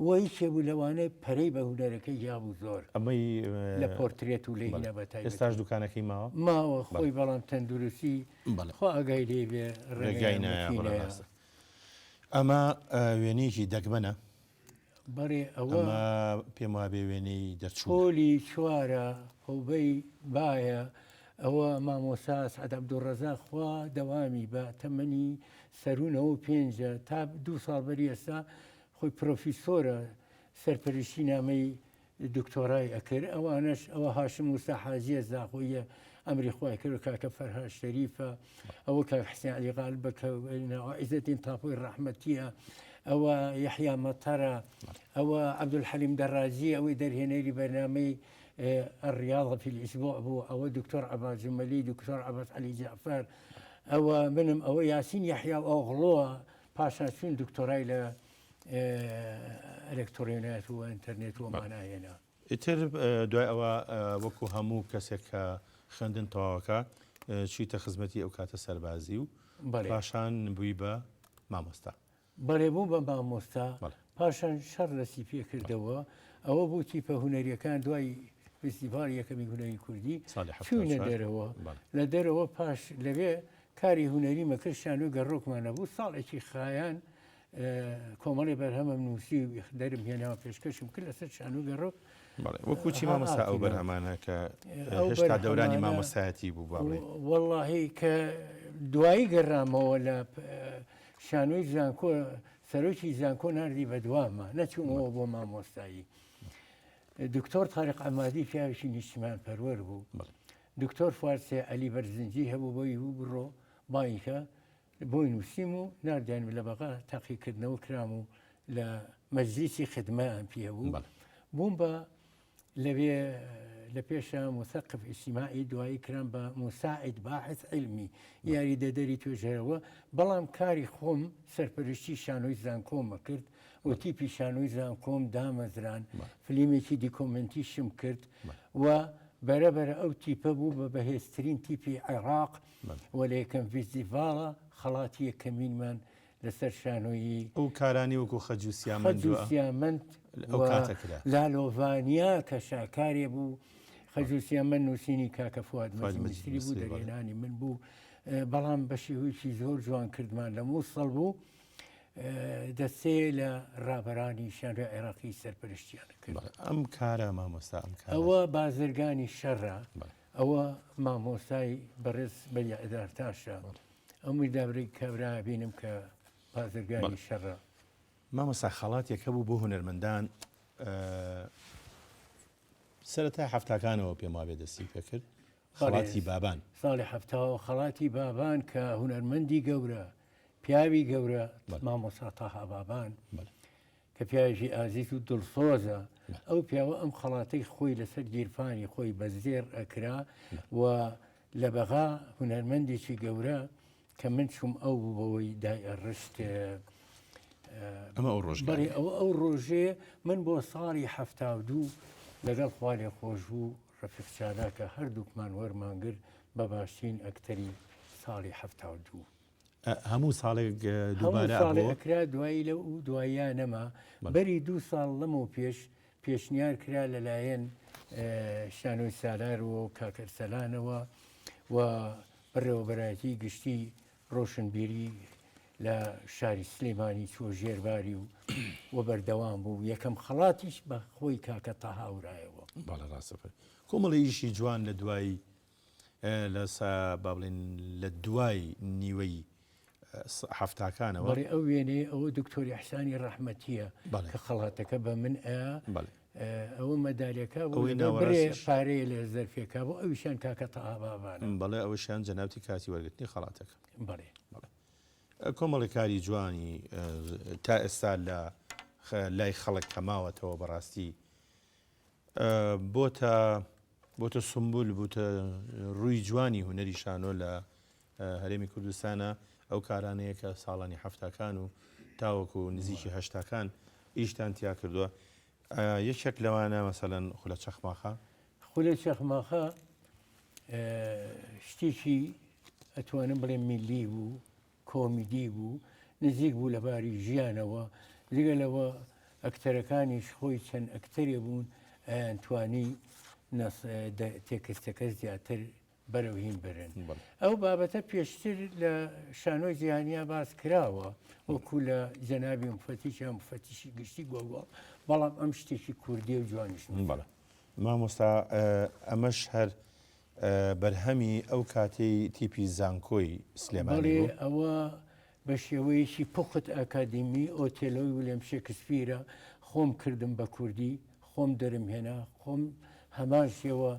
وەی کێبوو لەوانەیە پەرەی بە هونەرەکەی یابوو زۆر ئەمەی لە پۆرترێت و لێ نەبەتای ئێستاش دوکانەکەی ماوە خۆی بەڵام تەندروستی خۆ ئەگای لێ بێ ڕێگای نایە ئەمە وێنەیەکی دەگمەنە بەڕێ ئەوە پێم وابێ وێنەی دەرچوو پۆلی چوارە هەوبەی باە ئەوە مامۆستا سعەد عەبدوڕەزاق خوا دەوامی بە تەمەنی سەروونەوە پێنجە تا 2 ساڵ بەری ئێستا خۆی پرۆفیسۆرە سەرپەرشتی نامەی دکتۆرای ئەکرد ئەوانش ئەوە هاشم موسا حاجیە زاخۆیە ئەمری خوای کرد کاکە فەرهاد شەریفە ئەوە کاک حسێن عەلی غالبەکە عیزەتدین تاپۆی ڕەحمەتیە ئەوە یەحیا مەتەرە ئەوە عەبدولحەلیم دەڕازی ئەوەی دەرهێنەری بەرنامەی الرياضة في الأسبوع بو أو دكتور عباس جمالي دكتور عباس علي جعفر أو منهم أو ياسين يحيى أو غلوة باشا شون دكتوراي ئەلکترۆنیات و ئینتەرنێت ومانایەنە. ئیتر دوای ئەوە وەکو هەموو کەسێک کە خوێندن تەواوەکە چیتە خزمەتی ئەو کاتە سەربازی و پاشان بووی بە مامۆستا. بەڵێبوو بە مامۆستا پاشان شەڕ لەسی پێ کردەوە ئەوە بوو تیپە هوەریەکان دوای فستیڤال یەکەمی هوەری کوردی چوونە دەرەوە لە دەرەوە پاش لەوێ کاری هوەری مەکرد شانۆی گەڕۆکمانە بوو ساڵێکی خایان کۆمەڵی بەرهەمە نووسی دەرم هێناوە پێشکەشم کرد لەسەر شانۆ گەڕۆک وەکوچی مامۆستا ئەو بەرهەمانە کە هێشتا دەورانی مامۆستایەتی بوو باڵێ وەڵڵاهی کە دوایی گەڕامەوە لە شانۆی زانکۆ سەرۆکی زانکۆ نردی بە دوامە نەچوومەوە بۆ مامۆستایی. دکتۆر تاریق ئەمادی پیاوێکی نیشتمان پەروەر بوو. دکتۆر فارسێ ئەلی بەرزنجی هەبوو بۆی بوو بڕۆ بایکە بۆی نووسیم و نردیان لە بەغا تاقیکردنەوە کرام و لە مەجلیسی خدمەیان پێ بوو بووم بە لەوێ لە پێشە مثقف ئیجتیماعی دوایی کرام بە مساعد باحث علمی یاری دەدەری توێژەرەوە بەڵام کاری خۆم سەرپەرشتی شانۆی زانکۆمە کرد و تیپی شانۆی زانکۆم دامەزران فلیمێکی دیکۆمنتیشم کرد و بەرەبەرە ئەو تیپە بوو بە بەهێزترین تیپی عێراق و لە یەکەم فیستیڤاڵە خەڵاتی یەکەمینمان لەسەر شانۆیی ئەو کارانی وەکو خەجوسیامەند لالۆڤانیا کە شاکارێ بوو خەجوسیامەند نووسینی کاکە فواد مەجلیسی بوو دەرێنانی من بوو بەڵام بە شێوەیەکی زۆر جوان کردمان لە مووسڵ بوو دەستێ لە ڕابەرانی شانۆی عێراقی سەرپەرشتیانە کرد. ئەم کارە مامۆستا ئەوە بازرگانی شەڕە ئەوە مامۆستای بەڕێز بەریادار تاشە ئەمووی دابرێک کابرا بینم کە بازرگانی شەڕە. مامۆستا خەڵاتێکە بوو بۆ هونەرمەندان سەرەتا هەفتاکانەوە پێم وابێ دەستی پێ کرد خەڵاتی بابان ساڵی هەفتاوە خەڵاتی بابان کە هونەرمەندی گەورە پیاوی گەورە مامۆستا تاها بابان کە پیاوێکی ئازیز و دڵسۆزە ئەو پیاوە ئەم خەڵاتەی خۆی لەسەر گیرفانی خۆی بەزێر ئەکرا و لە بەغا هونەرمەندێکی گەورە کە من چوم ئەو بەوەی دایڕشت ئەو ڕۆژێ من بۆ ساڵی هەفتاودوو لەگەڵ خوالێ خۆش بوو ڕەفیق چادا کە هەردووکمان وەرمانگرت بە باشترین ئەکتەری ساڵی هەفتاودوو. هەموو ساڵێک دووبارەکرا دوایی لە و دواییان نەما بەری 2 ساڵ لەمەوە پێشنیار کرا لەلایەن شانۆی سالار و کاکەرسەلانەوە و بەڕێوەبەرایەتی گشتی ڕۆشنبیری لە شاری سلێمانی چوە ژێرباری و بەردەوام بوو یەکەم خەڵاتیش بە خۆی کاکە تاهاورایەوە. باڵە ڕاستەفر کۆمەڵی ئیشی جوان لە دوای با بڵێن لە دوای نیوەی هەفتاکانەوە ئەو وێنێ ئەوە دکتۆری ئەحسانی ڕەحمەتیە کە خەڵاتەکە بە من ئەوە مەدالیەکە پارەیە لە زەرفێکا بۆ ئەویشان کاکە تاهابابانە بەڵێ ئەوەشیان جەناوتی کاتی وەرگرتنی خەڵاتەکە بەڵێ کۆمەڵی کاری جوانی تا ئێستا لە لای خەڵک کەماوەتەوە بەڕاستی بۆتە سمبول بووتە ڕووی جوانی هوەری شانۆ لە هەرێمی کوردستانە ئەو کارانەیە کە ساڵانی هەفتاکان و تاوەکو نزیکی هەشتاکان ئیشتان تیا کردووە. یەکێک لەوانە مەسەلەن خولە چەخماخە چەخماخە شتێکی ئەتوانم بڵێم میلی بوو کۆمیدی بوو نزیک بوو لە باری ژیانەوە لەگەلەوە ئەکتەرەکانیش خۆی چەند ئەکتەرێ بوون ئەیانتوانی تێکستەکە زیاتر بەرەو هین برن. ئەو بابەتە پێشتر لە شانۆی جیهانیا باس کراوە وەکو لە جەنابی مفەتیش یا مفەتیشی گشتی گۆگۆڵ بەڵام ئەم شتێکی کوردی و جوانیش بەڵێ مامۆستا ئەمەش هەر بەرهەمی ئەو کاتەی تیپی زانکۆی سلێمانی ئەوە بە شێوەیەکی پوخت ئاکادمی ئۆتێلۆی ولێم شێکسپیرە خۆم کردم بە کوردی خۆم دەرم هێنا خۆم هەمان شێوە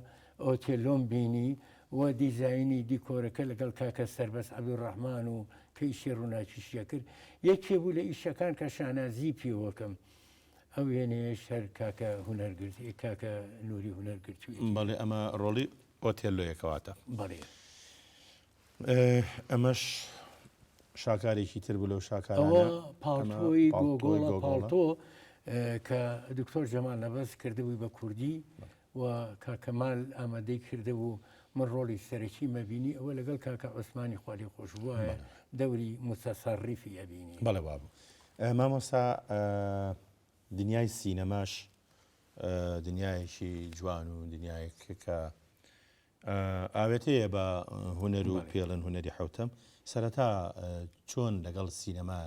ئۆتێلۆم بینی و دیزایانی دیکۆرەکە لەگەڵ کاکە سەربەست عەبدوڕەحمان و کە ئیشی ڕووناکیشیە کرد یەکێ بوو لە ئیشەکان کە شانازی پێوەکەم ئەو وێنەیەش هەر کاکە هونەرگرتی کاکە نووری هونەرگرتووی. بەڵێ ئەمە ڕۆڵی ئۆتێلۆیەکەواتە بەڵێ ئەمەش شاکارێکی تر بوو لەو ئەوە شاکارانە پاڵتۆی گۆگۆڵە پاڵتۆ کە دکتۆر جەمال نەبەس کردبووی بە کوردی و کاکەمال ئامادەی کردبوو من ڕۆڵی سەرەکی مەبینی ئەوە لەگەڵ کاکە عوسمانی خوالی خۆش بووە دەوری متەسەڕیفی ئەبینی بەڵێ وابوو مامۆستا دنیای سینەماش دنیایەکی جوان و دنیایەک کە ئاوێتەیە بە هوەر و پێڵەن هوەری حوتەم سەرەتا چۆن لەگەڵ سینەما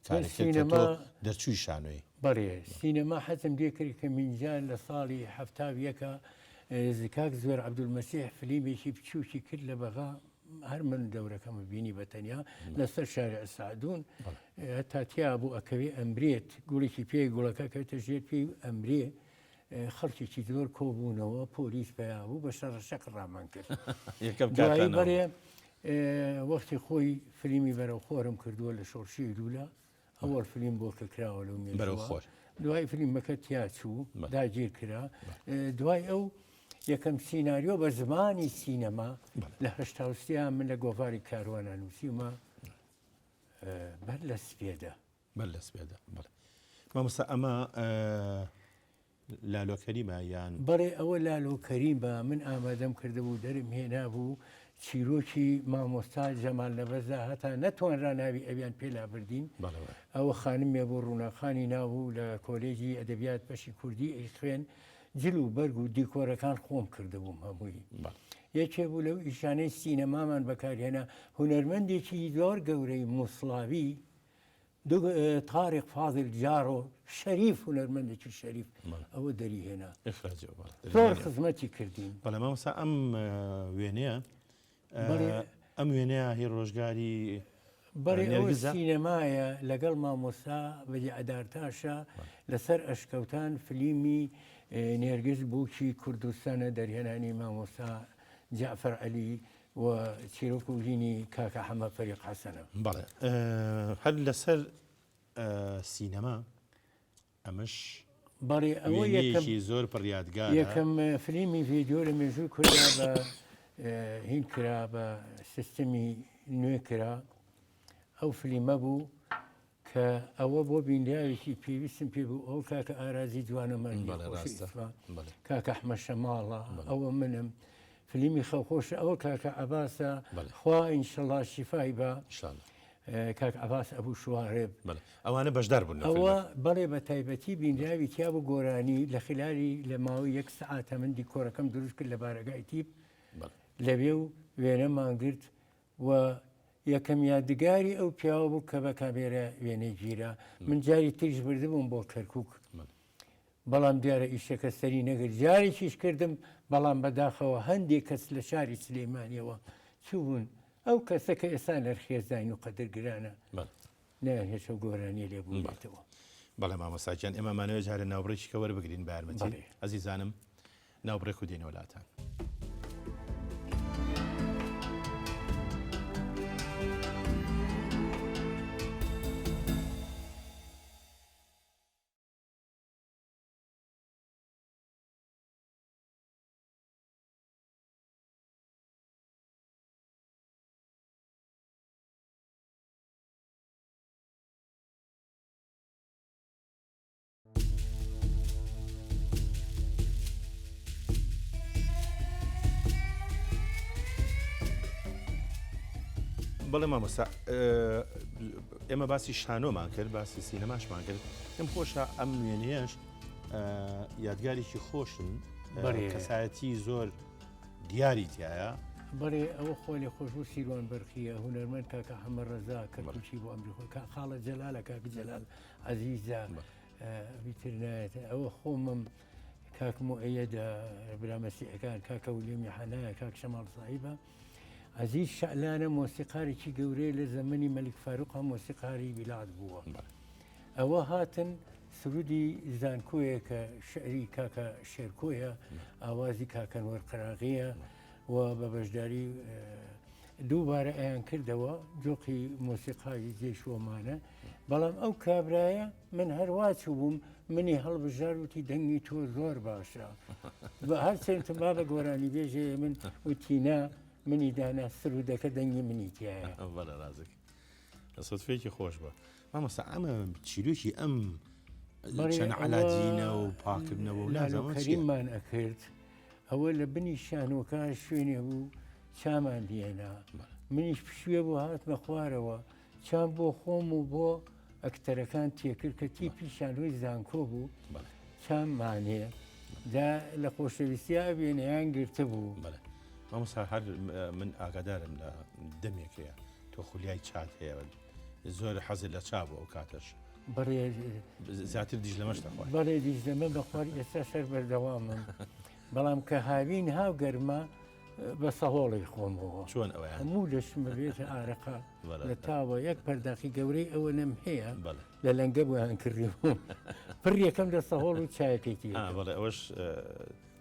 کارێکتۆ دەرچووی شانۆی بەڕێ سینەما حەزم دێکرد کە منجان لە ساڵی هەفتاویەکە زکاک زۆر عەبدولمەسیح فلیمێکی بچووکی کرد لە بەغا هەر من دەورەکەمە بینی بەتەنیا لەسەر شارع سعدون هەتا تیا بوو ئەکەوێ ئەمرێت گوڵێکی پێی گوڵەکە کەوتە ژێر پێی ئەمرێ خەڵکێکی زۆر کۆبوونەوە پۆلیس پیا بوو بە شەڕەشەق ڕامان کرد دوایی بەرێ وەختی خۆی فلیمی بەرەو خۆرم کردووە لە شۆڕشی لولا ئەوەڵ فلیم بۆ کە کراوە لەو مێژوە دوای فلیمەکە تیا چوو داگیر کرا دوای ئەو یەکەم سیناریۆ بە زمانی سینەما لە هەشتاوسیا من لە گۆڤاری کاروانە نووسیمە بەر لە سپێدا مامۆستا ئەمە لالۆکەریمە یان بەڵێ ئەوە لالۆکەریمە من ئامادەم کردبوو دەرم هێنا بوو چیرۆکی مامۆستا جەمال نەبەزە هەتا نەتوانرا ناوی ئەویان پێلا بردین ئەوە خانمێ بۆ ڕووناخانی ناو لە کۆلێجی ئەدەبیات بەشی کوردی ئەی خوێن جل و بەرگ و دیکۆرەکان خۆم کردبووم هەمووی یەکێ بوو لەو ئیشانەی سینەمامان بەکارهێنا هونەرمەندێکی زۆر گەورەی موسڵاوی تارق فاضل جارۆ شەریف هونەرمەندێکی شەریف ئەوە دەریهێنا زۆر خزمەتی کردین بەڵێ مامۆستا ئەم وێنەیە ئەم وێنەیە هی ڕۆژگاری بەڕێ ئەوە سینەمایە لەگەڵ مامۆستا بەدی ئەدارتاشە لەسەر ئەشکەوتان فلیمی نێرگز بووکی کوردستانە دەرهێنانی مامۆستا جعفەر عەلی و چیرۆک و ژینی کاکە حەمە فەریق حەسەنە بەڵێ هەر لەسەر سینەما ئەمەش بەڕێ ئەوە یەکێکی زۆر پڕیادگار یەکەم فلیمی ڤیدیۆ لە مێژووی کوردا بە هین کرا بە سیستەمی نوێ کرا ئەو فلیمە بوو کە ئەوە بۆ بیندیاوێکی پێویستم پێ بوو ئەو کاکە ئارازی جوانەمە کاکە ئەحمەد شەماڵە ئەوە منم فلیمی خەوخۆشە ئەوە کاکە عەباسە خوا ئینشەڵا شیفای بە کاک عەباس ئەبوو شوارێب ئەوانە بەشدار بوون ئەوە بەڵێ بە تایبەتی بیندیاوی تیا بوو گۆرانی لە خلالی لە ماوەی یەک سەعاتە من دیکۆرەکەم دروست کرد لە بارەگای تیپ لەوێ و وێنەمان گرت و یەکەم یادگاری ئەو پیاوە بوو کە بە کامێرە وێنەی گیرە من جاری تریش بردبووم بۆ کەرکووک بەڵام دیارە ئیشەکە سەری نەگرت جارێکیش کردم بەڵام بەداخەوە هەندێک کەس لە شاری سلێمانیەوە چوو بوون ئەو کەسە کە ئێستا نەرخێزداین و قەدرگرانە نەیان هێچە گۆرانی لێبووێتەوە بەڵێ مامۆستاکیان ئێمەمانەوە جارە ناوبڕێکی کە وەربگرین بە یارمەتی ئەزیزانم ناوبڕێک و دێنە وڵاتان بەڵێ مامۆستا ئێمە باسی شانۆمان کرد باسی سینەماشمان کرد ئەم خۆشە ئەم وێنەیەش یادگارێکی خۆشن کەسایەتی زۆر دیاری تایە بەڵێ ئەوە خۆ لێ خۆشبوو سیروان بەرخیە هونەرمەند کاکە حەمە ڕەزا کەرکوچی بۆ ئەمریکا خاڵە جەلالە کاک جەلال عەزیزە بیترنایەت ئەوە خۆمم کاک مؤەیەدە برامەسیحەکان کاکە ولیمی حەنایە کاک شەماڵ ساحیبە عەزیز شەعلانە مۆسیقارێکی گەورەیە لە زەمەنی مەلیک فاروق مۆسیقاری ویلات بووە ئەوە هاتن سرودی زانکۆیە کە شعری کاکە شێرکۆیە ئاوازی کاکەنوەر قەراغیە و بە بەشداری دووبارە ئەیان کردەوە جۆقی مۆسیقای جێشوەمانە بەڵام ئەو کابرایە من هەروە چوو بووم منی هەڵبژار وتی دەنگی تۆ زۆر باشە بە هەر چێنتم با بە گۆرانی بێژێ من وتینا منی دانا سرودەکە دەنگی منی تایە سەدفێکی خۆش بە مامەستا ئەمە چیرۆکی ئەم چەند عەلاجینە و پاکردنەوە و نازانم چییە؟ کەریممان ئەکرد ئەوە لە بنی شانۆکە شوێنێ بوو چامان لێنا منیش پشوێ بۆ هاتمە خوارەوە چام بۆ خۆم و بۆ ئەکتەرەکان تێکرد کە تیپی شانۆی زانکۆ بوو چاممانێ دا لە خۆشەویستیا وێنەیان گرتە بوو. مامۆستا هەر من ئاگادارم لە دەمێکەیە تۆ خولیای چات هەیە زۆر حەزت لە چا بوو ئەو کاتەش زیاتر دیژ لەمەشتا خوارد. بەڵێ دیژ لەمە بەخوار ئێستا سەر بەردەوامم بەڵام کە هاوین هاو گەرمە بە سەهۆڵی خۆمەوە چۆن ئەوە هەموو لەشمە بێتە ئارەقا لە تاوە یەک پەرداخی گەورەی ئەوە نەم هەیە لە لەنگە بۆیان کردی بوو پڕ یەکەم لە سەهۆڵ و چایەکەیتی بەڵێ ئەوەش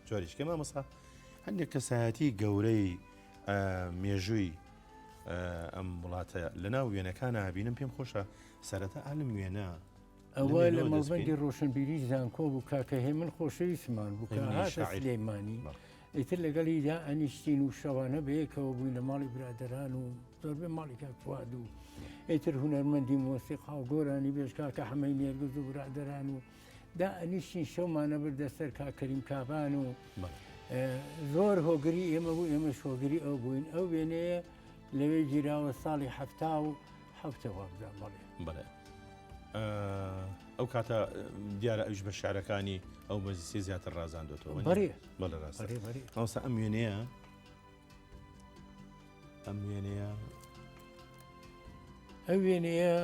جۆریشکە مامۆستا هەندێک کەسایەتی گەورەی مێژووی ئەم وڵاتە لەناو وێنەکانە بینم پێم خۆشە سەرەتا ئالم وێنە ئەوە لە مەڵبەندی ڕۆشنبیری زانکۆ بوو کاکە هێ من خۆشەویستمان بوو کە هاتە سلێمانی ئیتر لەگەڵیدا ئەنیشتین و شەوانە بەیەکەوە بووین لە ماڵی برادەران و زۆربێ ماڵی کاکفواد و ئیتر هونەرمەندی مۆسیقا و گۆرانی بێژ کاکە حەمەی نێرگز و برادەران و دا ئەنیشتین شەومانە بردە سەر کاکەریم کابان و زۆر هۆگری ئێمە بوو ئێمە شۆگری ئەو بووین ئەو وێنەیە لەوێ گیراوە ساڵی هەفتا و حەوتەوە بدا بەڵێ ئەو کاتە دیارە ئەوش بە شارەکانی ئەو مەجلیسی زیاتر ڕازاندۆتەوە بەڵێ بەڵێ ڕاست ئەوسا ئەم وێنەیە ئەو وێنەیە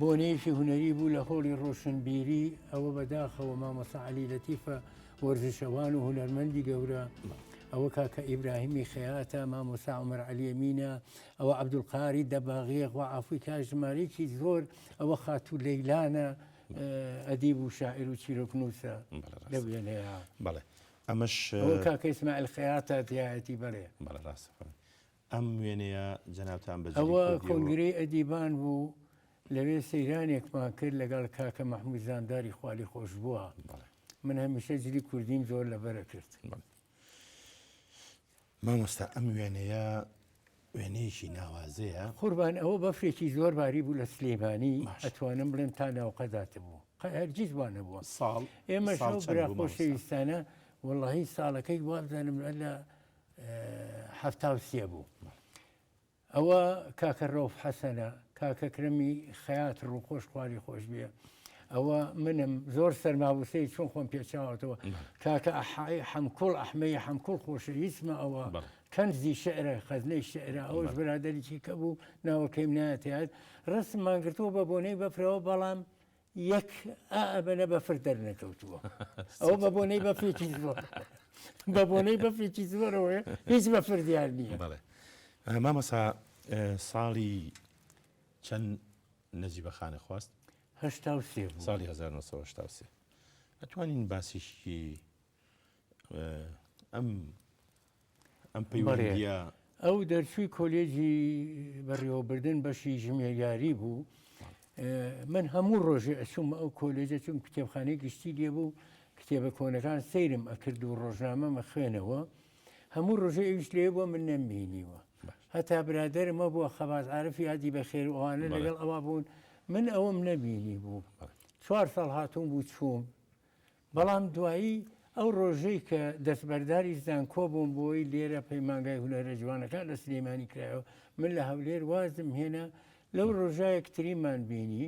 بۆنەیەکی هونەری بوو لە هۆڵی ڕۆشنبیری ئەوە بەداخەوە مامۆستا عەلی لەتیفە وەرزشەوان و هونەرمەندی گەورە ئەوە کاکە ئیبراهیمی خەیاتە مامۆستا عومەر عەلی ئەمینە ئەوە عەبدولقاری دەباغیە خوا عەفوی کاژمارێکی زۆر ئەوە خاتوو لەیلانە ئەدیب و شاعیر و چیرۆکنووسە لە وێنەیە بەڵێ ئەمەش کاکە ئیسماعیل خەیاتە تایەتی بەڵێ بەڵێ ڕاستە ئەم وێنەیە جەنابتان بەجێ ئەوە کۆنگرەی ئەدیبان بوو لەوێ سەیرانێکمان کرد لەگەڵ کاکە مەحموود زانداری خوالی خۆش بووە من هەمیشە جلی کوردیم زۆر لەبەرە کرد. مامۆستا ئەم وێنەیە وێنەیەکی ناوازەیە قوربان ئەوە بەفرێکی زۆر باری بوو لە سلێمانی ئەتوانم بڵێم تا ناوقەداتە بوو هەرگیز وانە بووە ساڵ ئێمە شەو برا خۆشەویستانە وەڵڵاهی ساڵەکەی وا بزانم لە 73 بوو ئەوە کاکە ڕەوف حەسەنە کاکە کرەمی خەیات ڕووخۆش خوالی خۆش بێ ئەوە منم زۆر سەرماوسەی چۆن خۆم پێچاوەتەوە کاکە حەمکوڵ ئەحمەی حەمکوڵ خۆشەویستمە ئەوە کەنزی شعرە خەزنەی شعرە ئەوەش برادەریی کە بوو ناوەکەیم نایەتیات ڕستمان گرتووە بە بۆنەی بەفرەوە بەڵام یەک ئەبەنە بەفر دەرنەکەوتووە ئەوە بە بۆنەی بەفرێکی زۆر بە بۆنەی بەفرێکی زۆرەوەی هیچ بەفر دیار نییە. مامەسا ساڵی چەند نەجیبەخانە خواست؟ 83 ساڵی 1983 ئەتوانین باسیشی ئەم پەیوەندیە ئەو دەرچووی کۆلێجی بەڕێوەبردن بەشی ژمێریاری بوو من هەموو ڕۆژێ ئەچوومە ئەو کۆلێجە چون کتێبخانەی گشتی لێ بوو کتێبە کۆنەکان سەیرم ئەکرد و ڕۆژنامەمە خوێنەوە هەموو ڕۆژێ ئەویش لێ بووە من نەمبینیوە هەتا برادەرمە بووە خەباز عارفی یادی بەخێر ئەوانە لەگەڵ ئەوە بوون من ئەوەم نەبینی بوو 4 ساڵ هاتووم بوو چووم بەڵام دوایی ئەو ڕۆژەی کە دەستبەرداری زانکۆ بووم بۆی لێرە پەیمانگای هونەرە جوانەکان لە سلێمانی کرایەوە من لە هەولێر وازم هێنا لەو ڕۆژایە کتریمان بینی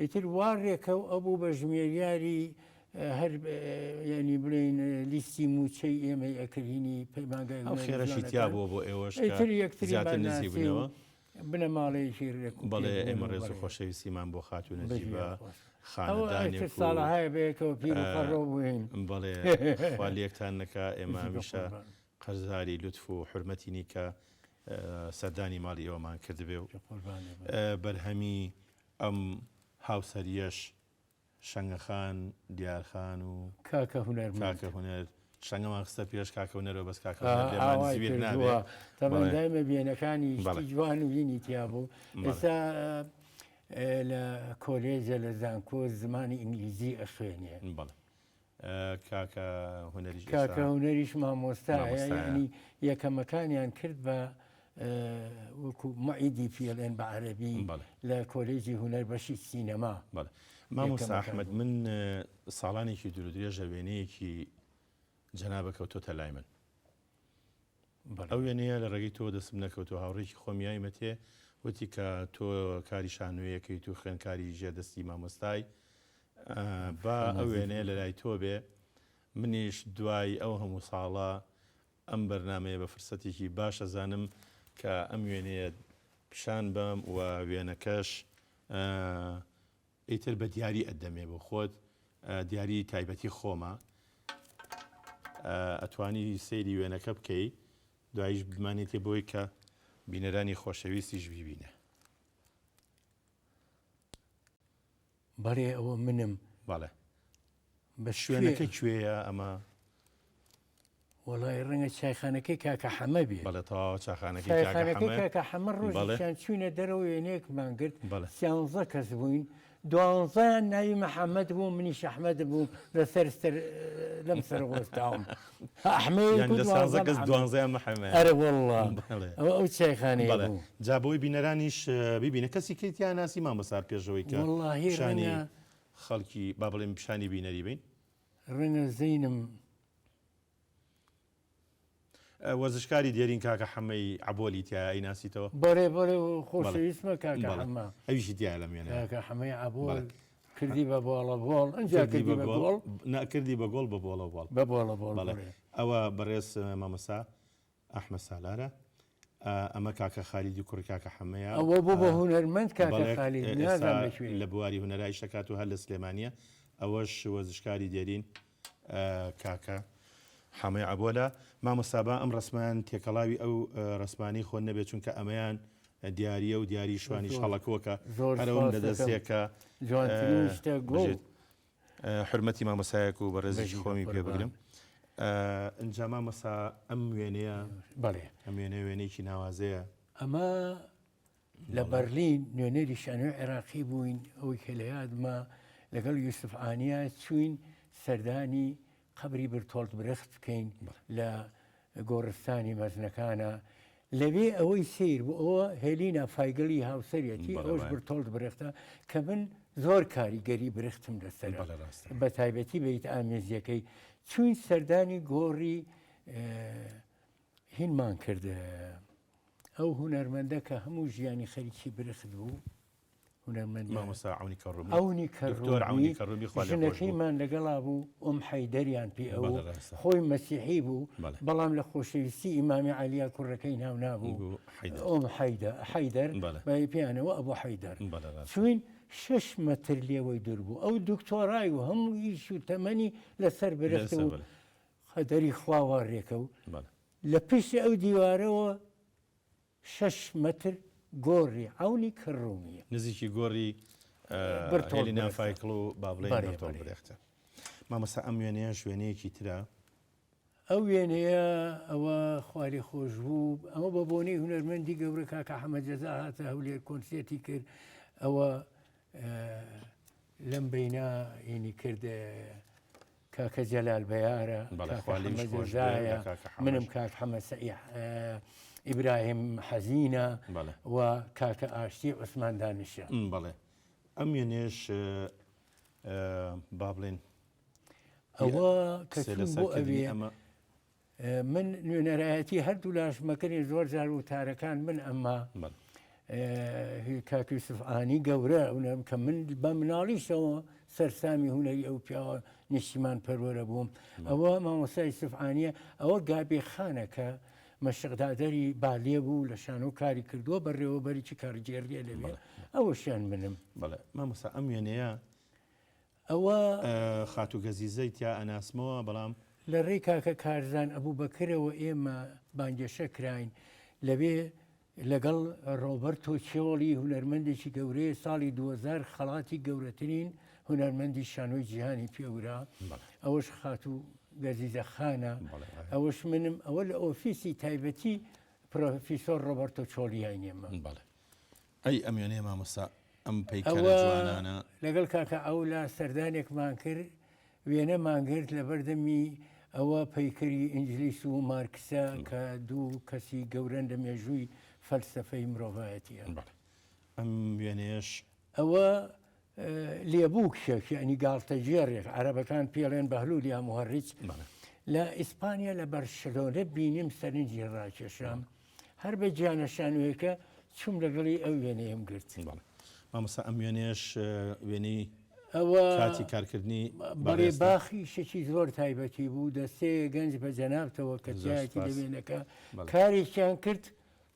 ئیتر وارێکە و ئەبوو بە ژمێریاری هەر ینی بڵێن لیستی موچەی ئێمەی ئەکردینی پەیمانگای خێرەشی تیا بووە بۆ ئێوەش یەکتری نزی بنەوە بنە ماڵەیەکی ڕێک بەڵێ ئێمە ڕێز و خۆشەویستیمان بۆ خاتوو نەجیبە خانەدانێک ساڵەهای بەیەکەوە پیرڕۆ بووین بەڵێ خوالیەکتان نەکە ئێمە هەمیشە قەرزاری لوتف و حرمەتینی کە سەردانی ماڵی ئێوەمان کردبێ و بەرهەمی ئەم هاوسەریەش شەنگەخان دیارخان و کاکە هونەر شەنگەمان خستە پێش کاکە هونەرەوە بەس کاکە لێمان زیویر نابێت تەمەندایمە بێنەکانی جوان و وینی تیا بوو ئێستا لە کۆلێجە لە زانکۆ زمانی ئینگلیزی ئەخوێنێ کاکە هونەریش مامۆستایە ینی یەکەمەکانیان کرد بە وەکو معیدی PLN بەعەرەبی لە کۆلێجی هونەر بەشی سینەما. مامۆستا ئەحمەد من ساڵانێکی دوورودرێژە وێنەیەکی جەنابە کەوتۆتە لای من. ئەو وێنەیە لە ڕێگەی تۆ دەستم نەکەوتو هاوڕێکی خۆمیایی مەتێ وتی کە تۆ کاری شانوەیەکەیت و خوێنکاری ژێدەستی مامۆستای با ئەو وێنەیە لە لای تۆ بێ منیش دوای ئەو هەموو ساڵە ئەم بەرنمەیە بە فرسەتێکی باش ئەزانم کە ئەم وێنەیە پیشان بم و وێنەکەش ئیتر بە دیاری ئەدەمێ بۆ خۆت دیاری تایبەتی خۆمە ئەتوانی سەیری وێنەکە بکەی دوایش بمانێتێ بۆی کە بینەرانی خۆشەویستیش بیبینە. بەڵێ ئەوە منم بەڵێ بە شوێنەکە کوێیە ئەمە وڵای ڕەنگە چایخانەکەی کاکە حەمە بێ بەڵێ تەواو چاخانەکەی کاکە حەمە ڕۆژیان چوینە دەرەوە وێنەیەکمان کرد 13 کەس بووین 12 ناوی محەممەد بوو منیش ئەحمەد بوو لەسەر لەم سەرغۆستاوم ئەرە وەڵڵا ئەو چایخانەی جا بۆی بینەرانیش ببینە کەسی کەیتیان ناسی مامەسار پێشەوەی کە شانی خەڵکی با بڵێم پیشانی بینەری بین ڕەنگە زەینم وەرزشکاری دێرین کاکە حەمەی عەبۆلی تایە ئەیناسیتەوە بەڵێ خۆشەویستمە کاکە حەمە ئەویشی تایە لە مێنە کاکە حەمەی عەبۆڵ کردی بە بۆڵە بۆڵ ئەنجا کردی بە گۆڵ نەکردی بە گۆڵ بە بۆڵە بۆڵ بە بۆڵە بۆڵ ئەوە بەڕێز مامەسا ئەحمەد سالارە ئەمە کاکە خالیدی کوڕی کاکە حەمەیە ئەوە بۆ بە هونەرمەند کاکە خالید لە بواری هونەرای شەکات و هەر لە سلێمانیە ئەوەش وەرزشکاری دێرین کاکە حەمەی عەبۆلە مامۆستابا ئەم ڕسمان تێکەڵاوی ئەو ڕسمانی خۆن نەبێت چونکە ئەمەیان دیاریە و دیاری شوانیش هەڵەکۆکە هەرەوەم لەدەستێکە حرمەتی مامۆسایەک و بەڕێزیی خۆمی پێ بگرم ئەنجا مامۆسا ئەم وێنەیە بەڵێ ئەم وێنە وێنەیەکی ناوازەیە ئەمە لە بەرلین نوێنەری شانۆی عێراقی بووین ئەوەی کە لە یادمە لەگەڵ یوسف ئانیا چوین سەردانی قبری برتۆڵت برخت بکەین لە گۆڕستانی مەزنەکانە لەوێ ئەوەی سیر بوو ئەوە هێلینا فایگەلی هاوسەرەتی ئەوش برتۆڵت برختە کە من زۆر کاریگەری برختم لەسەر بە تایبەتی بەیت ئامێزیەکەی چوین سەردانی گۆڕی هینمان کرد ئەو هونەرمەندە کە هەموو ژیانی خەریکی برخت بوو ئەونی کەڕوونەکەیمان لەگەڵا بوو ئەم حەیدەریان پێ ئەو خۆی مەسیحی بوو بەڵام لە خۆشەویستی ئیمامی عەلیە کوڕەکەی ناو نابوو ئەم حەیدەر بای پێیانەوە ئەبوو حەیدەر چوین 6 مەتر لێوەی دوور بوو ئەو دکتۆرای و هەموو ئیش و تەمەنی لەسەر برخت و خەدەری خواوەڕێکە و لە پشت ئەو دیوارەوە 6 مەتر گۆڕی ئەونی کڕومیە نزیکی گۆڕی بەرتۆلی نافایکڵ و بابڵێ برێختە مامەسا ئەم وێنەیە شوێنەیەکی ترە ئەو وێنەیە ئەوە خواری خۆش بوو ئەمە بە بۆنەی هونەرمەندی گەورە کاکە حەمەد جەزا هاتە هەولێر کۆنسێتی کرد ئەوە لەم بەینا ئینی کردە کاکە جەلال بەیارە جەزایە منم کاک حەمەد سەعید ئیبراهیم حەزینە و کاکە ئاشتی عوسمان دانیشە بەڵێ ئەم وێنێش با بڵێن ئەوە کەسم بۆ ئەوێ من نوێنەرایەتی هەردوو لاشمەکەنی زۆر جار و تارەکان من ئەمما کاک یوسف ئانی گەورە ئەوەم کە من بە مناڵیشەوە سەرسامی هونەری ئەو پیاوە نیشتیمان پەروەرە بووم ئەوە مامۆستا یوسف ئانیە ئەوە گابێخانەکە مەشقدادەری بالێ بوو لە شان و کاری کردووە بەڕێوەبەریی کارجێریە لەوێ ئەوەشیان منم بەڵێ مامۆستا ئەم وێنەیە ئەوە خاتو گەزیزەی تیا ئەناسمەوە بەڵام لە ڕێی کاکە کارزان ئەبوو بەکرەوە ئێمە بانگێشە کراین لەوێ لەگەڵ ڕۆبەرتۆ چێوەڵی هونەرمەندێکی گەورەیە ساڵی 2000 خەڵاتی گەورەترین هونەرمەندی شانۆی جیهانی پێورا ئەوەش خاتو گەزیزەخانە ئەوەش منم ئەوە لە ئۆفیسی تایبەتی پرۆفیسۆر ڕۆبەرتۆ چۆلیانێمە ئەی ئەم وێنەیە مامۆستا ئەم پەیکەرە جوانانە لەگەڵ کاکە ئەو لە سەردانێکمان کرد وێنەمان کرد لە بەردەمی ئەوە پەیکەری ئینجلیس و مارکسە کە دوو کەسی گەورەن لە مێژووی فەلسەفەی مرۆڤایەتیە. ئەم وێنەیەش ئەوە لێبووکشێک یعنی گاڵتەجێڕێک عەرەبەکان پێڵێن بەهلول یا مهەڕیج. لە ئیسپانیا لە بەرشلۆنە بینیم سەرنجی ڕاکێشام هەر بە گیانەشانوێکە چوم لەگەڵی ئەو وێنەیەم گرت. مامۆستا ئەم وێنێش وێنەی ئەوە کاتی کارکردنی بەڕێ باخی شەکی زۆر تایبەتی بوو دەستێ گەنج بە جەنابتەوە کە جایەتی لە وێنەکە کارێکیان کرد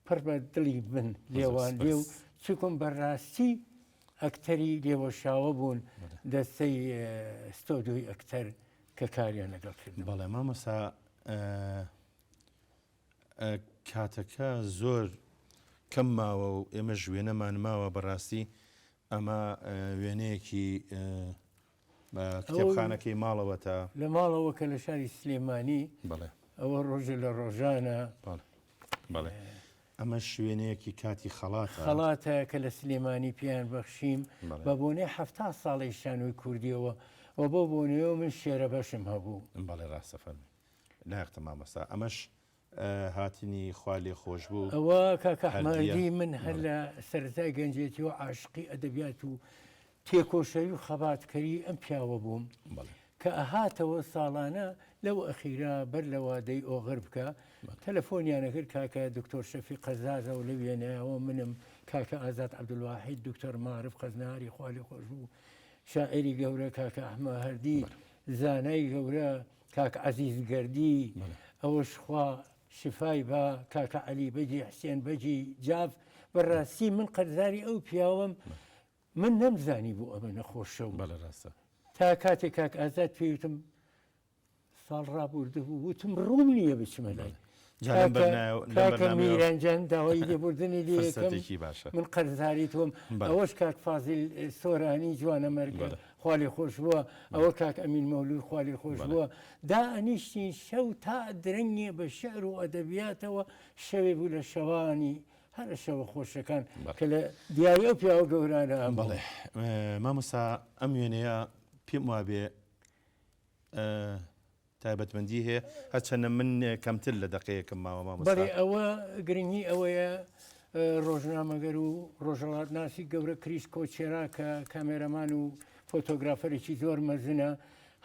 پڕ بە دڵی بن لێوان لێ و چکم بەڕاستی ئەکتەری لێوەشاوە بوون دەستەی ستۆدیۆی ئەکتەر کە کاریان لەگەڵ کرد. بەڵێ مامۆستا کاتەکە زۆر کەم ماوە و ئێمە وێنەمان ماوە بەڕاستی ئەمە وێنەیەکی کتێبخانەکەی ماڵەوە تا لە ماڵەوە کە لە شاری سلێمانی ئەوە ڕۆژە لە ڕۆژانە ئەمە شوێنەیەکی کاتی خەڵاتە کە لە سلێمانی پیان بەخشیم بە بۆنەی 70 ساڵی شانوی کوردیەوە و بۆ بۆنەوە من شێرە بەشم هەبوو. بەڵێ ڕاستەفەرمی ناقتە مامەستا ئەمەش هاتنی خوا لێ خۆش بوو. ئەوە کاکە ئەحمەدی من هەر لە سەرەتای گەنجێتیەوە عاشقی ئەدەبیات و تێکۆشەوی و خەباتکەری ئەم پیاوە بووم کە ئەهاتەوە ساڵانە لەو ئەخیرا بەر لە وادەی ئۆغر بکە تەلەفۆنیانەکرد کاکە دکتۆر شەفی قەزازە و لە وێنەوە منم کاکە ئازاد عەبدولواحید دکتۆر معرف قەزنهاری خوا لێ خۆش بوو شاعری گەورە کاکە ئەحمە هەردی زانای گەورە کاکە عەزیز گەردی ئەوەش خوا شفای بە کاکە عەلی بەجی حسێن بەجی جاف بەڕاستی من قەرزاری ئەو پیاوەم من نەمزانی بوو ئەمە نەخۆشە و تا کاتێک کاک ئازاد پێوتم ساڵ ڕابوردە بوو وتم ڕووم نییە بچمە لای کاکە میرانجان داوای لێبوردنی لێکم من قەرزاری تۆم ئەوەش کاک فازیل سۆرانی جوانە مەرگە خوا لێ خۆش بووە ئەوە کاک ئەمین مەولود خوا لێ خۆش بووە دائنیشتین شەو تا درەنگێ بە شەعر و ئەدەبیاتەوە شەوێ بوو لە شەوانی هەرە شەوە خۆشەکان کە لە دیاری ئەو پیاوە گەورانە ئەم بەڵێ مامۆستا ئەم وێنەیە پێم وابێ تایبەتمەندی هەیە هەرچەندە من کەمتر لە دەقەیەکم ماوە مامۆستا. بەڵێ ئەوە گرنگی ئەوەیە ڕۆژنامەگەر و ڕۆژهەڵاتناسی گەورە کریس کۆچێرا کە کامێرەمان و فۆتۆگرافەرێکی زۆر مەزنە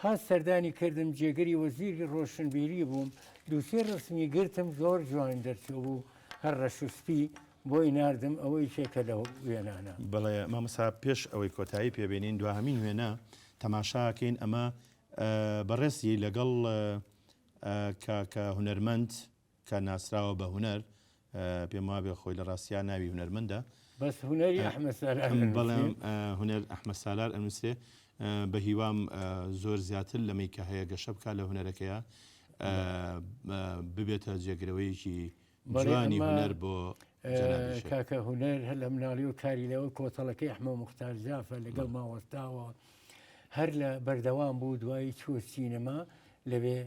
ها سەردانی کردم جێگەری وەزیری ڕۆشنبیری بووم دووسێ ڕسمی گرتم زۆر جوان دەرچوو بوو هەر ڕەشوسپی بۆی ناردم ئەوەی شێکە لەو وێنانە. بەڵێ مامۆستا پێش ئەوەی کۆتایی پێبێنین دواهەمین وێنە تەماشاکەین ئەمە بەڕێزی لەگەڵ کاکە هونەرمەند کە ناسراوە بە هونەر پێم وابێ خۆی لە ڕاستیان ناوی هونەرمەندە بەس هونەری ئەحمەد سالار بەڵام هونەر ئەحمەد سالار ئەنووسێ بە هیوام زۆر زیاتر لەمەی کە هەیە گەشە بکە لە هونەرەکەیە ببێتە جێگرەوەیەکی جوانی هونەر بۆ کاکە هونەر هەر لە مناڵی و کاری لەوە کۆتەڵەکەی ئەحمەد موختار جافە لەگەڵ ماوەستاوە هەر لە بەردەوام بوو دوایی چوە سینەما لەوێ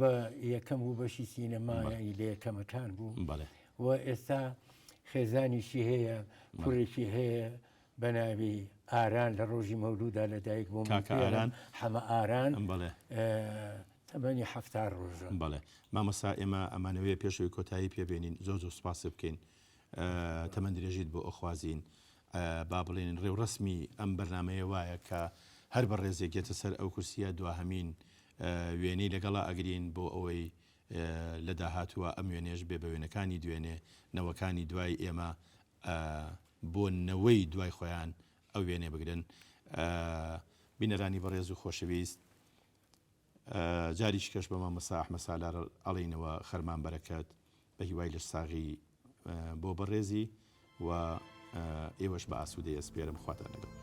بە یەکەم بوو بەشی سینەمای لە یەکەمەکان بوو و ئێستا خێزانیشی هەیە کوڕێکی هەیە بە ناوی ئاران لە ڕۆژی مەولودا لەدایک بووم حەمە ئاران تەمەنی 70 ڕۆژە. بەڵێ مامۆستا ئێمە ئەمانەوەیە پێشەوەی کۆتایی پێبێنین زۆر زۆر سوپاس بکەین تەمەند درێژیت بۆ ئەخوازیین با بڵێن ڕێوڕسمی ئەم بەرنامەیە وایە کە هەر بە ڕێزێکێتە سەر ئەو کورسیە دواهەمین وێنەی لەگەڵا ئەگرین بۆ ئەوەی لە داهاتووە ئەم وێنێش بێ بە وێنەکانی دوێنێ نەوەکانی دوای ئێمە بۆ نەوەی دوای خۆیان ئەو وێنێ بگرن. بینەرانی بەڕێز و خۆشەویست جاریش کەش بە مامۆستا ئەحمەد سالار ئەڵێنەوە خەرمان بەرەکەت بە هیوای لەش ساغی بۆ بەڕێزی و ئێوەش بە ئاسوودەی ئەسپێرم خواتان لەگەڵ.